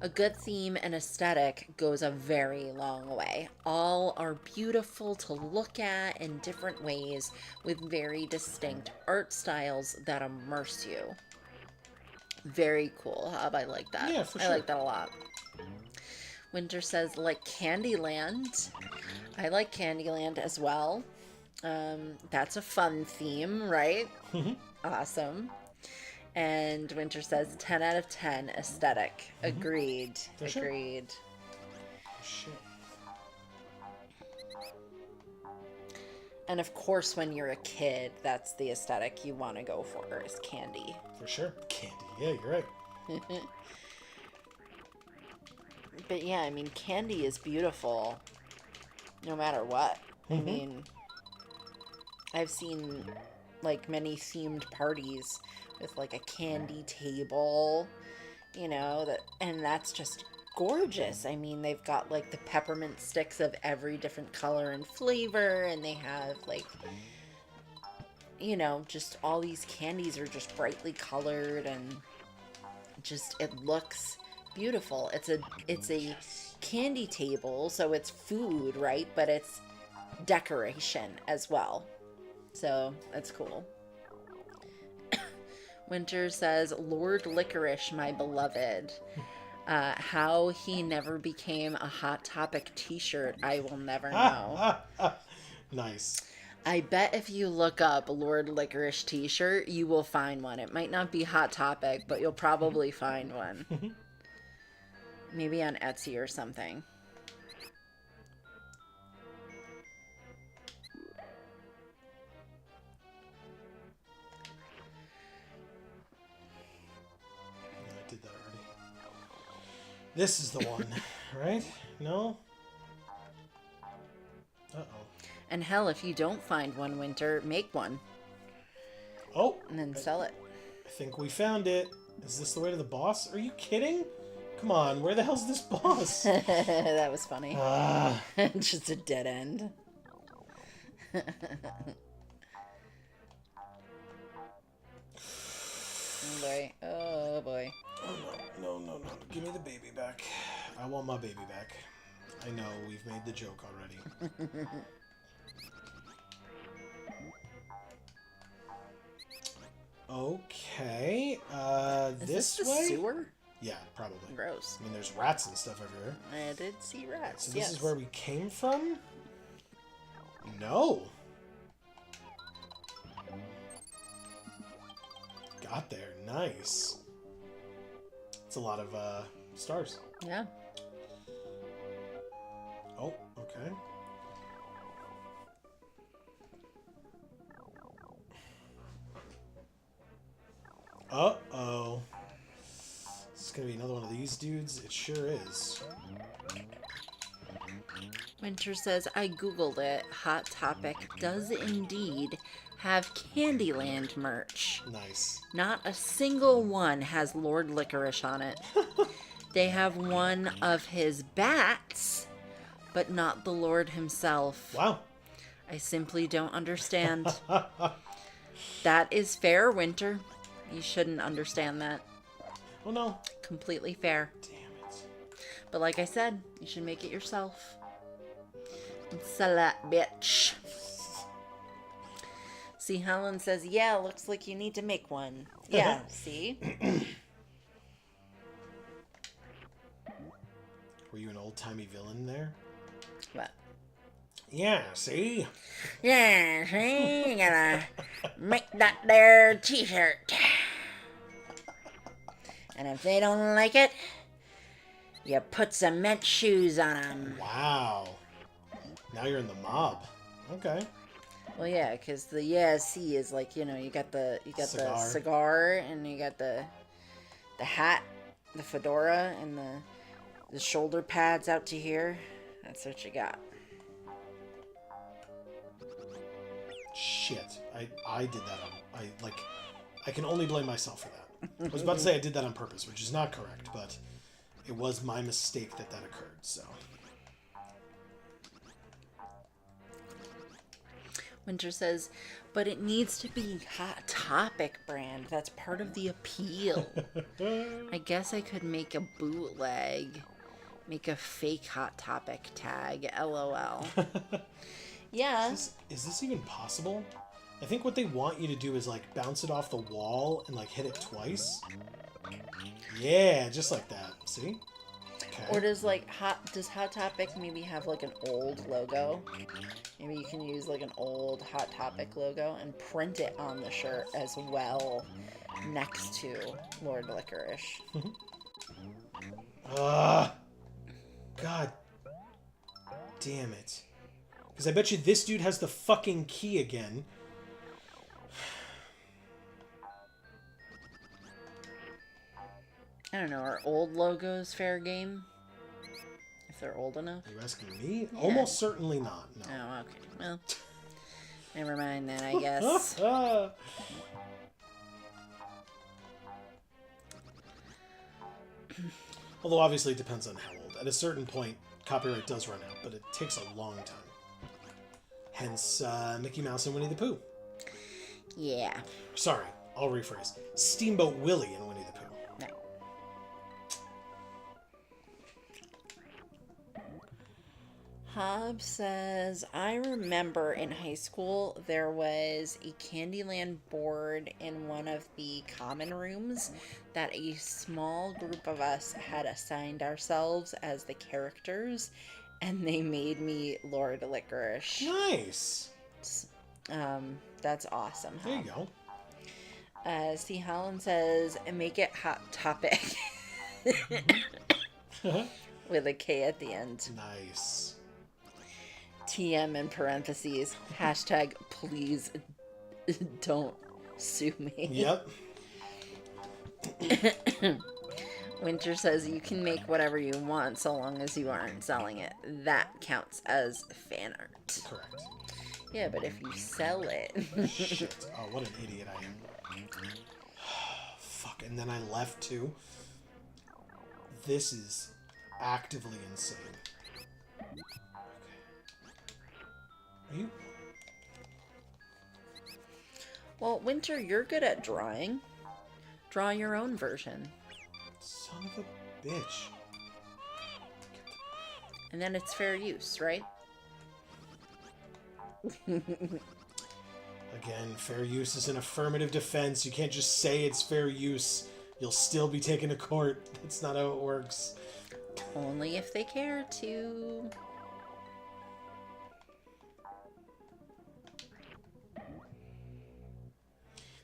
a good theme and aesthetic goes a very long way. All are beautiful to look at in different ways with very distinct art styles that immerse you. Very cool, Hob. I like that. Yeah, for sure. I like that a lot. Winter says, like Candyland. I like Candyland as well. That's a fun theme, right? Awesome. And Winter says 10 out of 10 aesthetic. Agreed. For Agreed. Sure. Shit. And of course, when you're a kid, that's the aesthetic you want to go for, is candy. For sure. Candy. Yeah, you're right. But yeah, I mean, candy is beautiful no matter what. I mean, I've seen like many themed parties with like a candy table, you know, and that's just gorgeous. I mean, they've got like the peppermint sticks of every different color and flavor, and they have like, you know, just all these candies are just brightly colored, and just it looks beautiful. It's a candy table, so it's food, right? But it's decoration as well. So that's cool. Winter says, Lord Licorice, my beloved. How he never became a Hot Topic t-shirt, I will never know. Nice. I bet if you look up Lord Licorice t-shirt, you will find one. It might not be Hot Topic, but you'll probably find one. Maybe on Etsy or something. I did that already. This is the one, right? No? Uh-oh. And hell, if you don't find one, Winter, make one. Oh! And then sell it. I think we found it. Is this the way to the boss? Are you kidding? Come on, where the hell's this boss? That was funny. Just a dead end. boy. Oh boy. Oh no. Give me the baby back. I want my baby back. I know, we've made the joke already. Okay, Is this the way? sewer? Yeah, probably. Gross. I mean, there's rats and stuff everywhere. I did see rats. So this is where we came from? No. Got there. Nice. It's a lot of stars. Yeah. Oh, okay. Uh-oh. This is gonna be another one of these dudes. It sure is. Winter says, I googled it. Hot Topic does indeed have Candyland merch. Nice. Not a single one has Lord Licorice on it. They have one of his bats, but not the Lord himself. Wow. I simply don't understand. That is fair, Winter. You shouldn't understand that. Oh no. Completely fair. Damn it. But like I said, you should make it yourself. Sell that bitch. See, Helen says, yeah, looks like you need to make one. Yeah, see? Were you an old-timey villain there? What? Yeah, see? Yeah, see? You gotta make that there t-shirt. And if they don't like it, you put cement shoes on them. Wow. Now you're in the mob. Okay. Well, yeah, because the see is like, you know, you got the cigar and you got the hat, the fedora, and the shoulder pads out to here. That's what you got. Shit. I did that on... I can only blame myself for that. I was about to say I did that on purpose, which is not correct, but it was my mistake that occurred, so... Winter says, but it needs to be Hot Topic brand. That's part of the appeal. I guess I could make a bootleg. Make a fake Hot Topic tag. LOL. Yeah. Is this even possible? I think what they want you to do is, like, bounce it off the wall and, like, hit it twice. Yeah, just like that. See? Okay. Or does Hot Topic maybe have like an old logo? Maybe you can use like an old Hot Topic logo and print it on the shirt as well next to Lord Licorice. God damn it. Because I bet you this dude has the fucking key again. I don't know, are old logos fair game? If they're old enough? Are you asking me? Yeah. Almost certainly not, no. Oh, okay. Well, never mind then, I guess. Although obviously it depends on how old. At a certain point, copyright does run out, but it takes a long time. Hence, Mickey Mouse and Winnie the Pooh. Yeah. Sorry, I'll rephrase. Steamboat Willie and Winnie the Pooh. No. Hobbs says, I remember in high school there was a Candyland board in one of the common rooms that a small group of us had assigned ourselves as the characters, and they made me Lord Licorice. Nice. That's awesome. Huh? There you go. See, Holland says, make it Hot Topic. With a K at the end. Nice. TM in parentheses. Hashtag please don't sue me. Yep. Winter says you can make whatever you want so long as you aren't selling it. That counts as fan art. Correct. Yeah, but if you sell it... Shit. Oh, what an idiot I am. Fuck, and then I left too. This is actively insane. Okay. Are you? Well, Winter, you're good at drawing. draw your own version. Son of a bitch. And then it's fair use, right? Again, fair use is an affirmative defense. You can't just say it's fair use. You'll still be taken to court. That's not how it works. Only if they care to.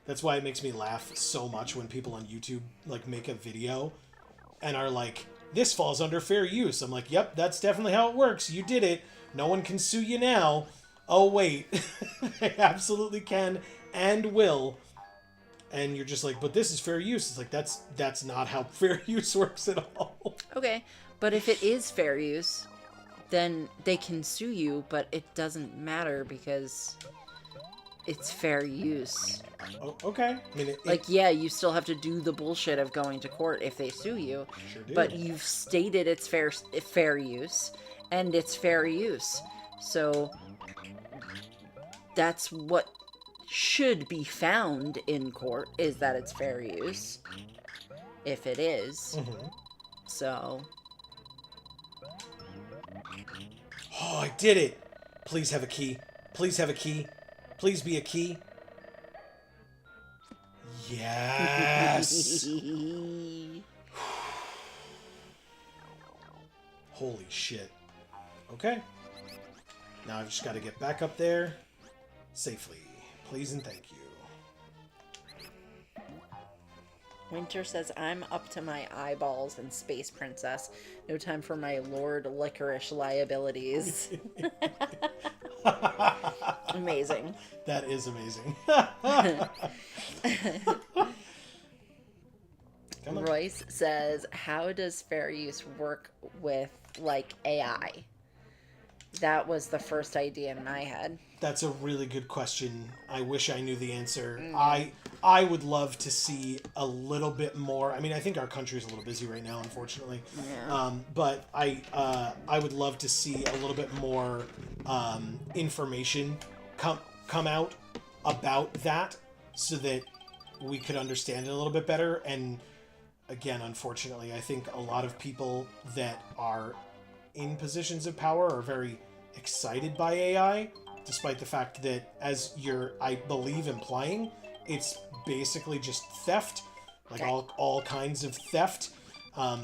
That's why it makes me laugh so much when people on YouTube like make a video and are like, this falls under fair use. I'm like, yep, that's definitely how it works. You did it. No one can sue you now. Oh, wait. They absolutely can and will. And you're just like, but this is fair use. It's like, that's not how fair use works at all. Okay, but if it is fair use, then they can sue you, but it doesn't matter because it's fair use. Oh, okay. I mean, Like, yeah, you still have to do the bullshit of going to court if they sue you, sure do. but you've stated it's fair use, and it's fair use. So that's what should be found in court, is that it's fair use, if it is. Mm-hmm. So... Oh, I did it! Please have a key. Please have a key. Please be a key. Yes! Holy shit. Okay. Now I've just got to get back up there safely. Please and thank you. Winter says, I'm up to my eyeballs in Space Princess. No time for my Lord Licorice liabilities. Amazing. That is amazing. Royce says, how does fair use work with, like, AI? That was the first idea in my head. That's a really good question. I wish I knew the answer. Mm. I would love to see a little bit more. I mean, I think our country is a little busy right now, unfortunately. Yeah. But I would love to see a little bit more information come out about that, so that we could understand it a little bit better. And again, unfortunately, I think a lot of people that are in positions of power are very excited by AI, despite the fact that, as you're, I believe, implying, it's basically just theft, like all kinds of theft. Oh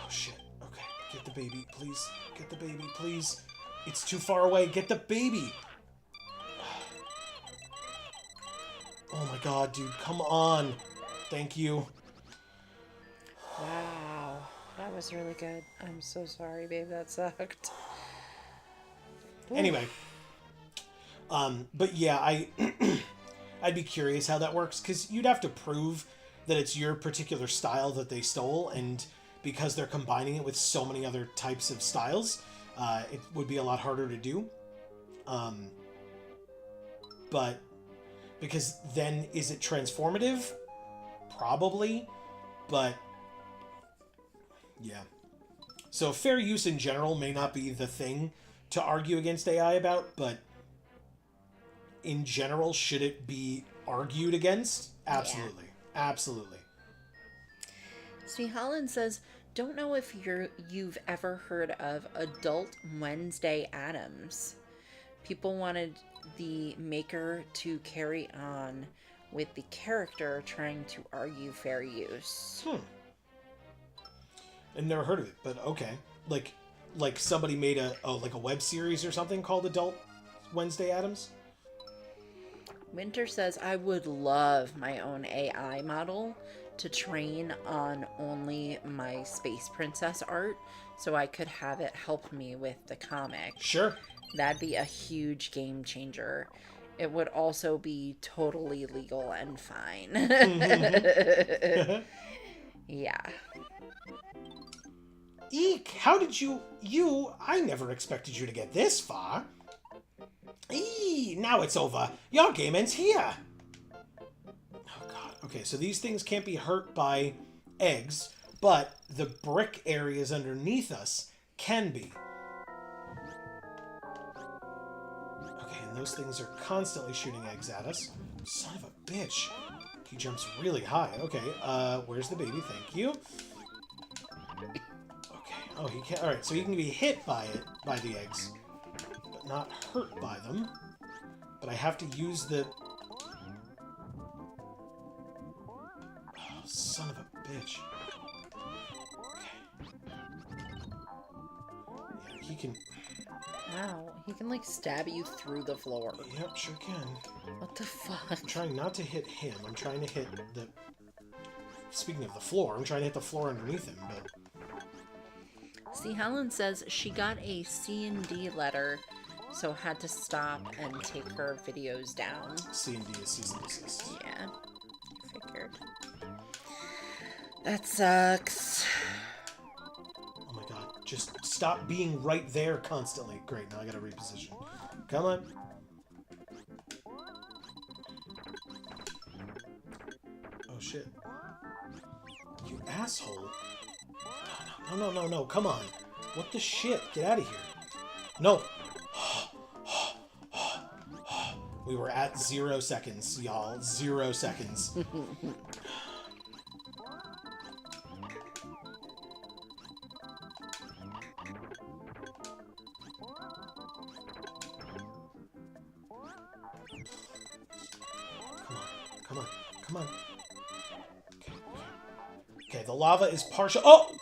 shit. Okay, get the baby, please. Get the baby, please. It's too far away. Get the baby. Oh my god, dude, come on. Thank you. Wow. That was really good. I'm so sorry, babe. That sucked. Anyway. But yeah, I'd be curious how that works, because you'd have to prove that it's your particular style that they stole, and because they're combining it with so many other types of styles, it would be a lot harder to do. But because then, is it transformative? Probably, but yeah. So fair use in general may not be the thing to argue against AI about, but in general, should it be argued against? Absolutely. Yeah. Absolutely. Sweet Holland says, don't know if you've ever heard of Adult Wednesday Addams. People wanted the maker to carry on with the character trying to argue fair use. I've never heard of it, but okay. Like somebody made a web series or something called Adult Wednesday Addams? Winter says, I would love my own AI model to train on only my Space Princess art, so I could have it help me with the comic. Sure. That'd be a huge game changer. It would also be totally legal and fine. Yeah. Eek, how did you... I never expected you to get this far. Now it's over. Your game ends here. Oh, God. Okay, so these things can't be hurt by eggs, but the brick areas underneath us can be. Okay, and And those things are constantly shooting eggs at us. Son of a bitch. He jumps really high. Okay, where's the baby? Thank you. Okay. Oh, he can't. Alright, so he can be hit by the eggs, but not hurt by them. But I have to use the... Oh, son of a bitch. Okay. Yeah, he can... Wow, he can like stab you through the floor. Yep, sure can. What the fuck? I'm trying not to hit him. I'm trying to hit the... Speaking of the floor, I'm trying to hit the floor underneath him, but... See, Helen says she got a C&D letter, so had to stop and take her videos down. C&D is cease and desist. Yeah, figured. That sucks. Oh my god, just stop being right there constantly. Great, now I gotta reposition. Come on. Oh shit. You asshole. No, come on. What the shit? Get out of here. No. We were at 0 seconds, y'all. 0 seconds. Come on. Okay, the lava is partial. Oh!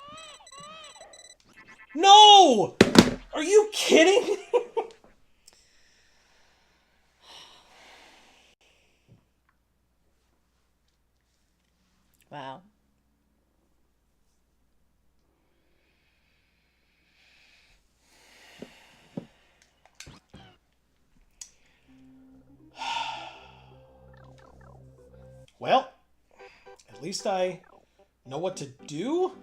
No! Are you kidding? Wow. Well, at least I know what to do.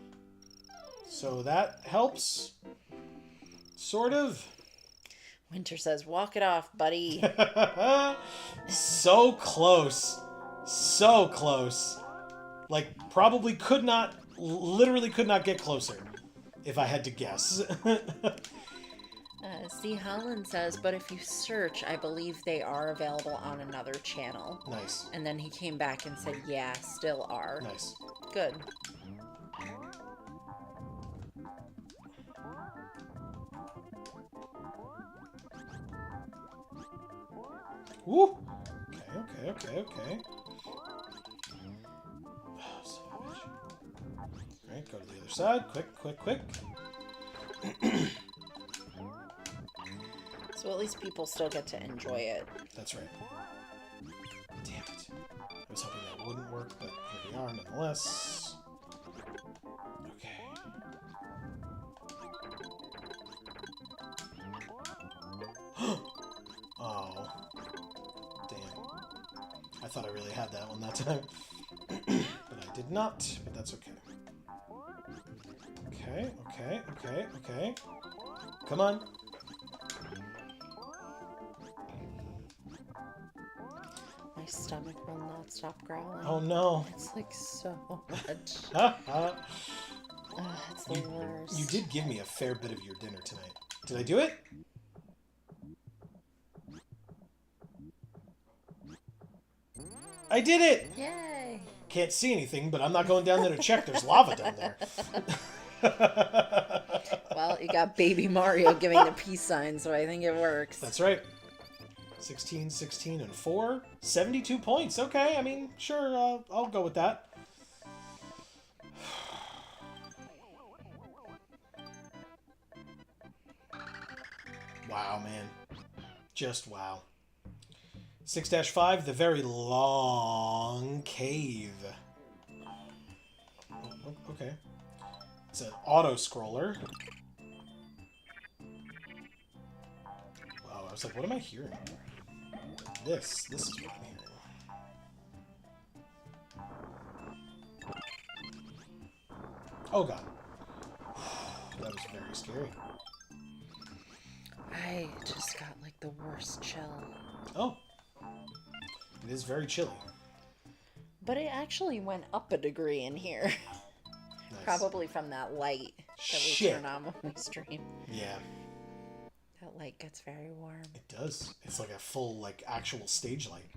So that helps. Sort of. Winter says, walk it off, buddy. So close. So close. Like, probably could not, literally could not get closer, if I had to guess. See, Holland says, but if you search, I believe they are available on another channel. Nice. And then he came back and said, yeah, still are. Nice. Good. Woo! Okay. Oh, son of a bitch. Alright, go to the other side. Quick. So at least people still get to enjoy it. That's right. Damn it. I was hoping that wouldn't work, but here we are nonetheless. Okay. Oh. Damn. I thought I really had that one that time. But I did not, but that's okay. Okay. Come on. My stomach will not stop growling. Oh no. It's like so much. It's the worst. You did give me a fair bit of your dinner tonight. Did I do it? I did it! Yay! Can't see anything, but I'm not going down there to check. There's lava down there. Well, you got Baby Mario giving the peace sign, so I think it works. That's right. 16, 16, and 4. 72 points. Okay, I mean, sure, I'll go with that. Wow, man. Just wow. 6-5, the very long cave. Oh, okay. It's an auto-scroller. Wow, I was like, what am I hearing? This is what I'm hearing. Oh god. That was very scary. I just got like the worst chill. Oh. It is very chilly. But it actually went up a degree in here. Nice. Probably from that light that we turn on when we stream. Yeah. That light gets very warm. It does. It's like a full, like, actual stage light.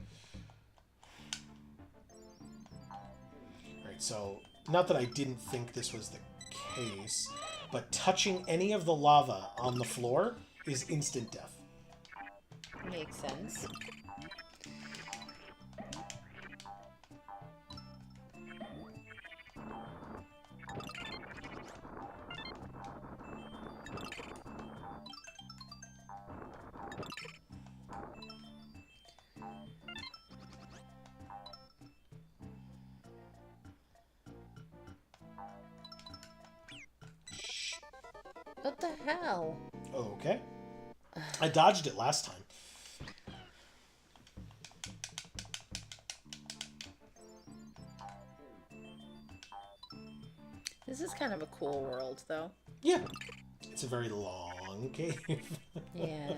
Alright, so, not that I didn't think this was the case, but touching any of the lava on the floor is instant death. Makes sense. What the hell? Okay. I dodged it last time. This is kind of a cool world, though. Yeah. It's a very long cave. Yeah.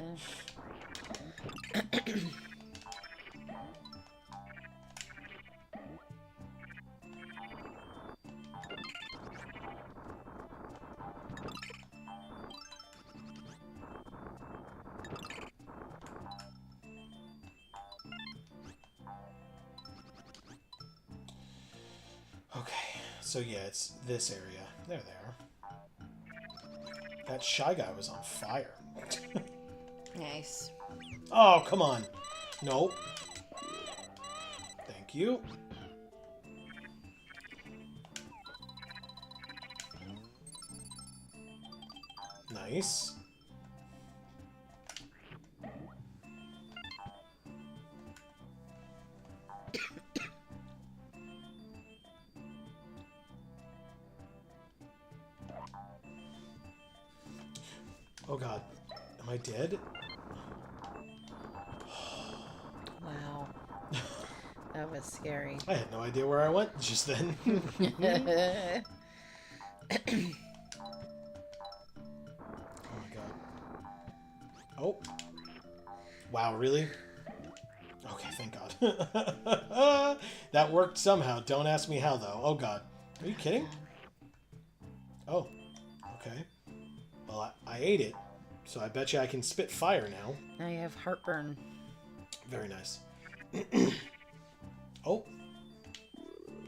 Okay, so yeah, it's this area. There they are. That Shy Guy was on fire. Nice. Oh, come on. Nope. Thank you. Nice. Oh god. Am I dead? Wow. That was scary. I had no idea where I went just then. Oh my god. Oh. Wow, really? Okay, thank god. That worked somehow. Don't ask me how, though. Oh god. Are you kidding? Oh. Okay. Well, I ate it, so I bet you I can spit fire now. Now you have heartburn. Very nice. Oh.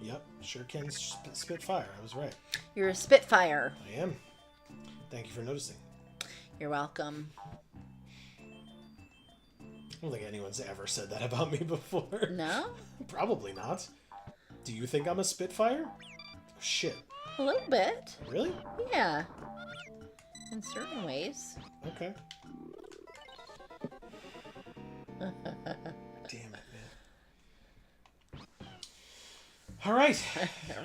Yep, sure can spit fire. I was right. You're a Spitfire. I am. Thank you for noticing. You're welcome. I don't think anyone's ever said that about me before. No? Probably not. Do you think I'm a Spitfire? Oh, shit. A little bit. Really? Yeah. In certain ways. Okay. Damn it, man. All right.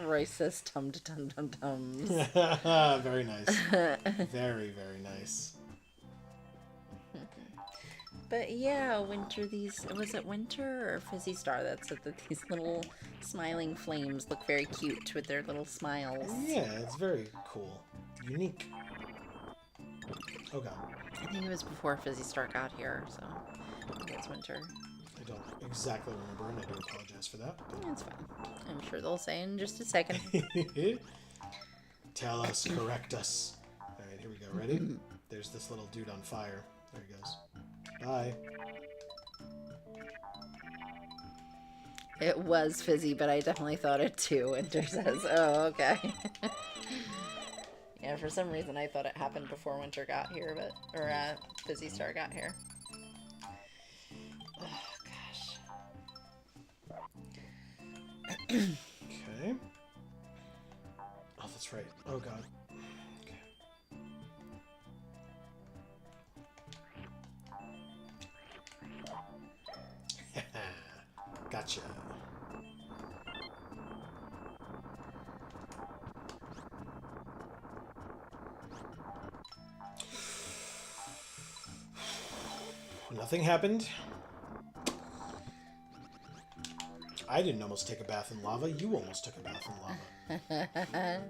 Royce says tum-tum-tum-tums. Very nice. Very, very nice. But yeah, was it Winter or Fizzy Star that said that these little smiling flames look very cute with their little smiles? Yeah, it's very cool. Unique. Oh god. I think it was before Fizzy Star got here, so I think it's Winter. I don't exactly remember, and I do apologize for that. It's fine. I'm sure they'll say in just a second. Tell us, correct us. Alright, here we go. Ready? There's this little dude on fire. There he goes. Bye. It was Fizzy, but I definitely thought it too. Winter says, oh, okay. Yeah, for some reason I thought it happened before Winter got here, or Fizzy Star got here. Oh, gosh. Okay. Oh, that's right. Oh, God. Okay. Gotcha. Nothing happened. I didn't almost take a bath in lava. You almost took a bath in lava.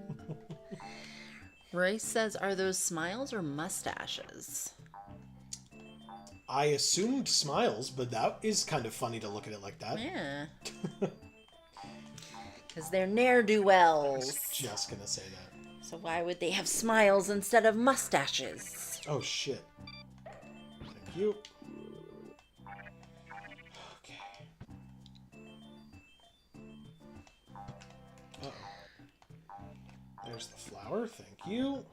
Royce says, are those smiles or mustaches? I assumed smiles, but that is kind of funny to look at it like that. Yeah. Because they're I ne'er-do-wells. was just gonna say that. So why would they have smiles instead of mustaches? Oh, shit. you. Okay. Uh-oh. There's the flower. Thank you.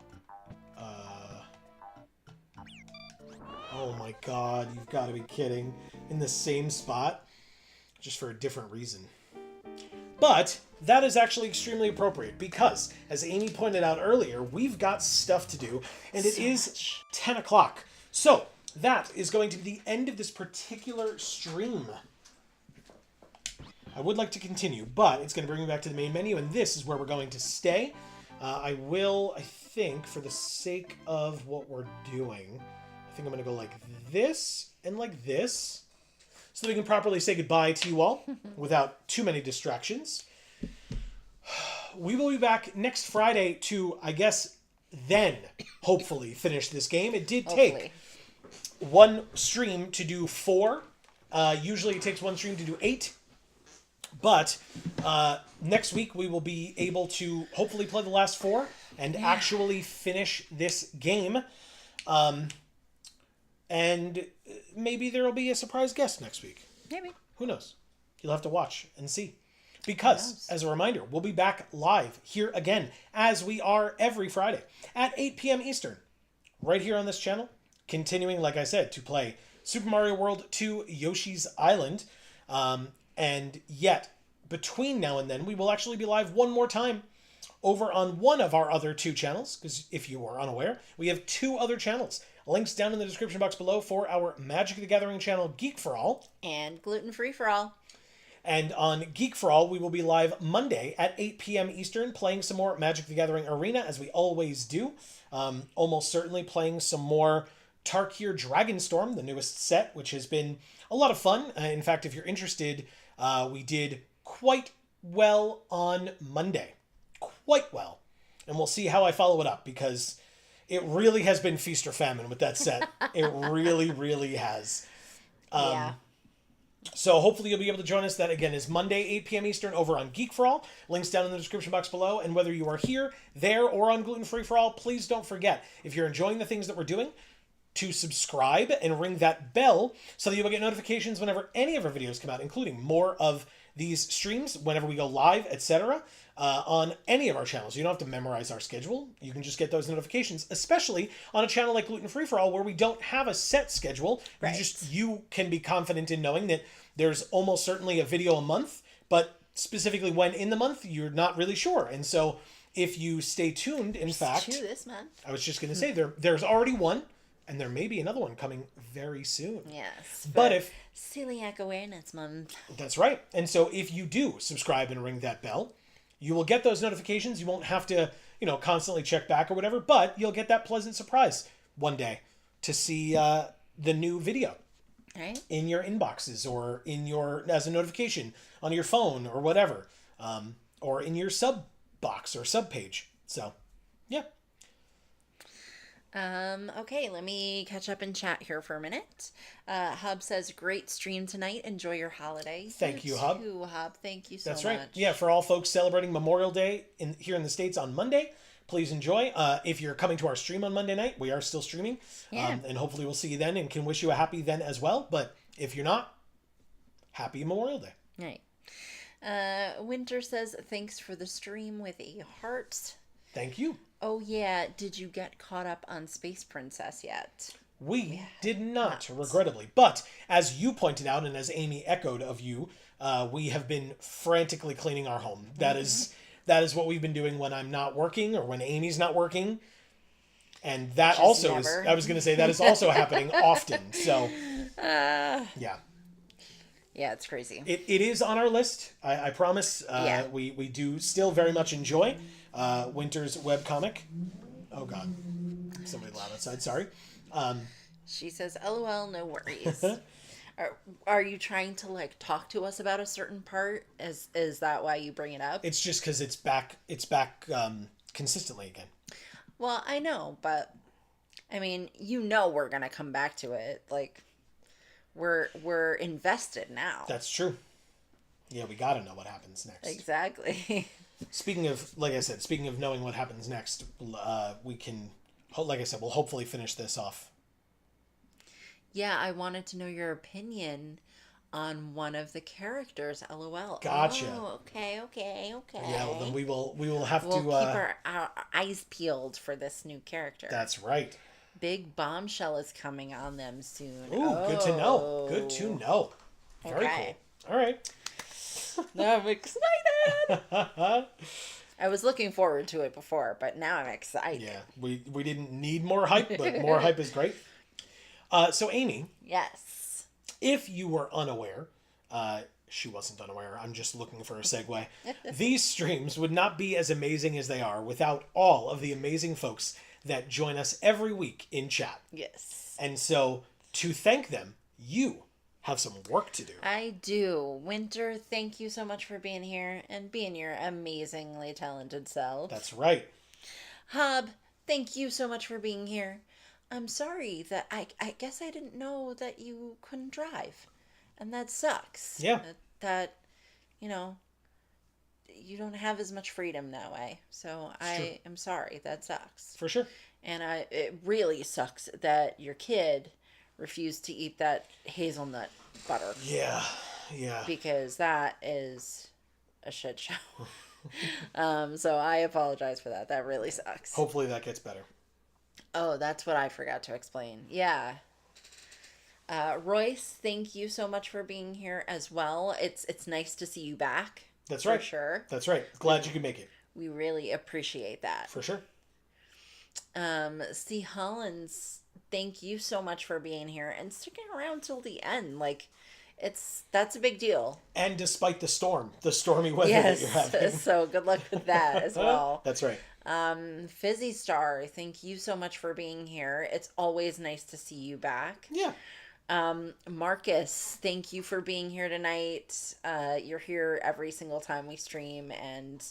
Oh my god, you've got to be kidding. In the same spot? Just for a different reason. But that is actually extremely appropriate because, as Amy pointed out earlier, we've got stuff to do, and it is 10 o'clock. So, that is going to be the end of this particular stream. I would like to continue, but it's going to bring me back to the main menu, and this is where we're going to stay. I think, for the sake of what we're doing, I think I'm going to go like this and like this, so that we can properly say goodbye to you all without too many distractions. We will be back next Friday to, I guess, then hopefully finish this game. It did take one stream to do 4. Usually it takes one stream to do 8. But next week we will be able to hopefully play the last 4 and actually finish this game. And maybe there will be a surprise guest next week. Maybe. Who knows? You'll have to watch and see. Because, as a reminder, we'll be back live here again, as we are every Friday, at 8 p.m. Eastern, right here on this channel, continuing, like I said, to play Super Mario World 2 Yoshi's Island. And yet, between now and then, we will actually be live one more time over on one of our other 2 channels, because if you are unaware, we have 2 other channels. Links down in the description box below for our Magic the Gathering channel, Geek for All. And Gluten Free for All. And on Geek for All, we will be live Monday at 8 p.m. Eastern, playing some more Magic the Gathering Arena, as we always do. Almost certainly playing some more Tarkir Dragonstorm, the newest set, which has been a lot of fun. In fact, if you're interested, we did quite well on Monday. Quite well. And we'll see how I follow it up, because it really has been feast or famine with that set. It really, really has. Yeah. So hopefully you'll be able to join us. That, again, is Monday, 8 p.m. Eastern, over on Geek for All. Links down in the description box below. And whether you are here, there, or on Gluten Free for All, please don't forget, if you're enjoying the things that we're doing, to subscribe and ring that bell so that you will get notifications whenever any of our videos come out, including more of these streams, whenever we go live, etc., on any of our channels. You don't have to memorize our schedule. You can just get those notifications, especially on a channel like Gluten Free for All, where we don't have a set schedule. Right. You can be confident in knowing that there's almost certainly a video a month, but specifically when in the month, you're not really sure. And so if you stay tuned, in fact, 2 this month. I was just going to say, there's already one, and there may be another one coming very soon. Yes. But if... Celiac Awareness Month. That's right. And so if you do subscribe and ring that bell, you will get those notifications. You won't have to, constantly check back or whatever, but you'll get that pleasant surprise one day to see the new video. Right. In your inboxes, or as a notification on your phone or whatever, or in your sub box or sub page. So, yeah. Okay, let me catch up and chat here for a minute. Hub says, great stream tonight. Enjoy your holiday. Thank you, Hub. Hub. Thank you so much. That's right. Yeah, for all folks celebrating Memorial Day here in the States on Monday, please enjoy. If you're coming to our stream on Monday night, we are still streaming. Yeah. And hopefully we'll see you then and can wish you a happy then as well. But if you're not, happy Memorial Day. Right. Winter says, thanks for the stream with a heart. Thank you. Oh, yeah. Did you get caught up on Space Princess yet? We did not, regrettably. But as you pointed out, and as Amy echoed of you, we have been frantically cleaning our home. That is what we've been doing when I'm not working or when Amy's not working. And that also is, I was going to say, that is also happening often. So, yeah. Yeah, it's crazy. It is on our list. I promise. We do still very much enjoy Winter's webcomic. Oh, God. Somebody loud outside. Sorry. She says, LOL, no worries. Are you trying to talk to us about a certain part? Is that why you bring it up? It's just because it's back consistently again. Well, I know, but I mean, we're gonna come back to it. We're invested now. That's true. Yeah, we gotta know what happens next. Exactly. Speaking of knowing what happens next, we can, like I said, we'll hopefully finish this off. Yeah, I wanted to know your opinion on one of the characters. LOL. Gotcha. Oh, okay. Yeah, well, then we will have We'll to. keep our eyes peeled for this new character. That's right. Big bombshell is coming on them soon. Ooh, good to know. Good to know. Very Okay. cool. All right. Now I'm excited. I was looking forward to it before, but now I'm excited. Yeah, we didn't need more hype, but more hype is great. So Amy, Yes. if you were unaware, she wasn't unaware. I'm just looking for a segue. These streams would not be as amazing as they are without all of the amazing folks that join us every week in chat. Yes. And so, to thank them, you have some work to do. I do. Winter, thank you so much for being here and being your amazingly talented self. That's right. Hub, thank you so much for being here. I'm sorry that I guess I didn't know that you couldn't drive. And that sucks. Yeah. That you know, you don't have as much freedom that way. So I am sorry. That sucks. For sure. And it really sucks that your kid refused to eat that hazelnut butter. Yeah. Because that is a shit show. So I apologize for that. That really sucks. Hopefully that gets better. Oh, that's what I forgot to explain. Yeah. Royce, thank you so much for being here as well. It's nice to see you back. That's right. For sure. That's right. Glad you could make it. We really appreciate that. For sure. C. Hollins, thank you so much for being here and sticking around till the end. Like, that's a big deal. And despite the stormy weather Yes, that you're having. So good luck with that as well. That's right. Fizzy Star, thank you so much for being here. It's always nice to see you back. Yeah. Marcus, thank you for being here tonight. You're here every single time we stream, and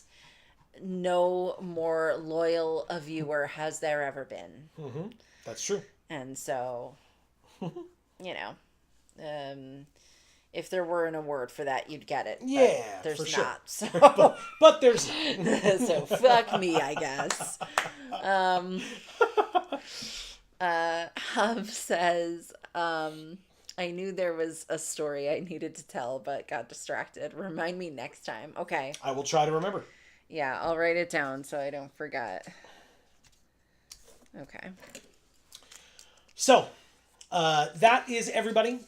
no more loyal a viewer has there ever been. Mm-hmm. That's true. And so, if there were an award for that, you'd get it. Yeah, there's for sure. not. So. but there's not. So fuck me, I guess. Hub says, I knew there was a story I needed to tell, but got distracted. Remind me next time. Okay. I will try to remember. Yeah, I'll write it down so I don't forget. Okay. So, that is everybody.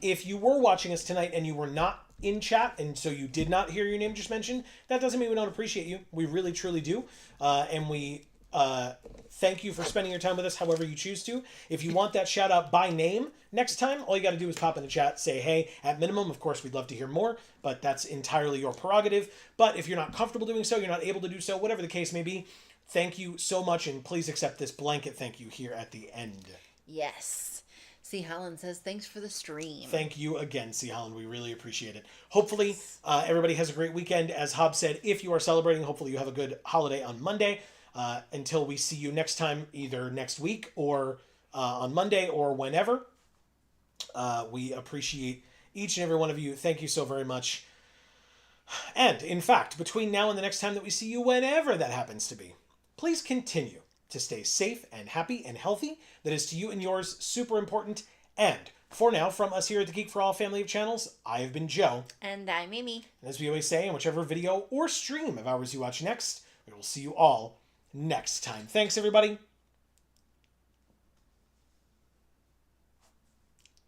If you were watching us tonight and you were not in chat, and so you did not hear your name just mentioned, that doesn't mean we don't appreciate you. We really, truly do. And we thank you for spending your time with us however you choose to. If you want that shout out by name next time, all you got to do is pop in the chat, say hey. At minimum, of course, we'd love to hear more, but that's entirely your prerogative. But if you're not comfortable doing so, you're not able to do so, whatever the case may be, thank you so much, and please accept this blanket thank you here at the end. Yes. C. Holland says, thanks for the stream. Thank you again, C. Holland. We really appreciate it. Hopefully, everybody has a great weekend. As Hob said, if you are celebrating, hopefully you have a good holiday on Monday. Until we see you next time, either next week or on Monday or whenever. We appreciate each and every one of you. Thank you so very much. And, in fact, between now and the next time that we see you, whenever that happens to be, please continue to stay safe and happy and healthy. That is to you and yours super important. And for now, from us here at the Geek for All family of channels, I have been Joe. And I'm Mimi. And as we always say, in whichever video or stream of ours you watch next, we will see you all next time. Thanks, everybody.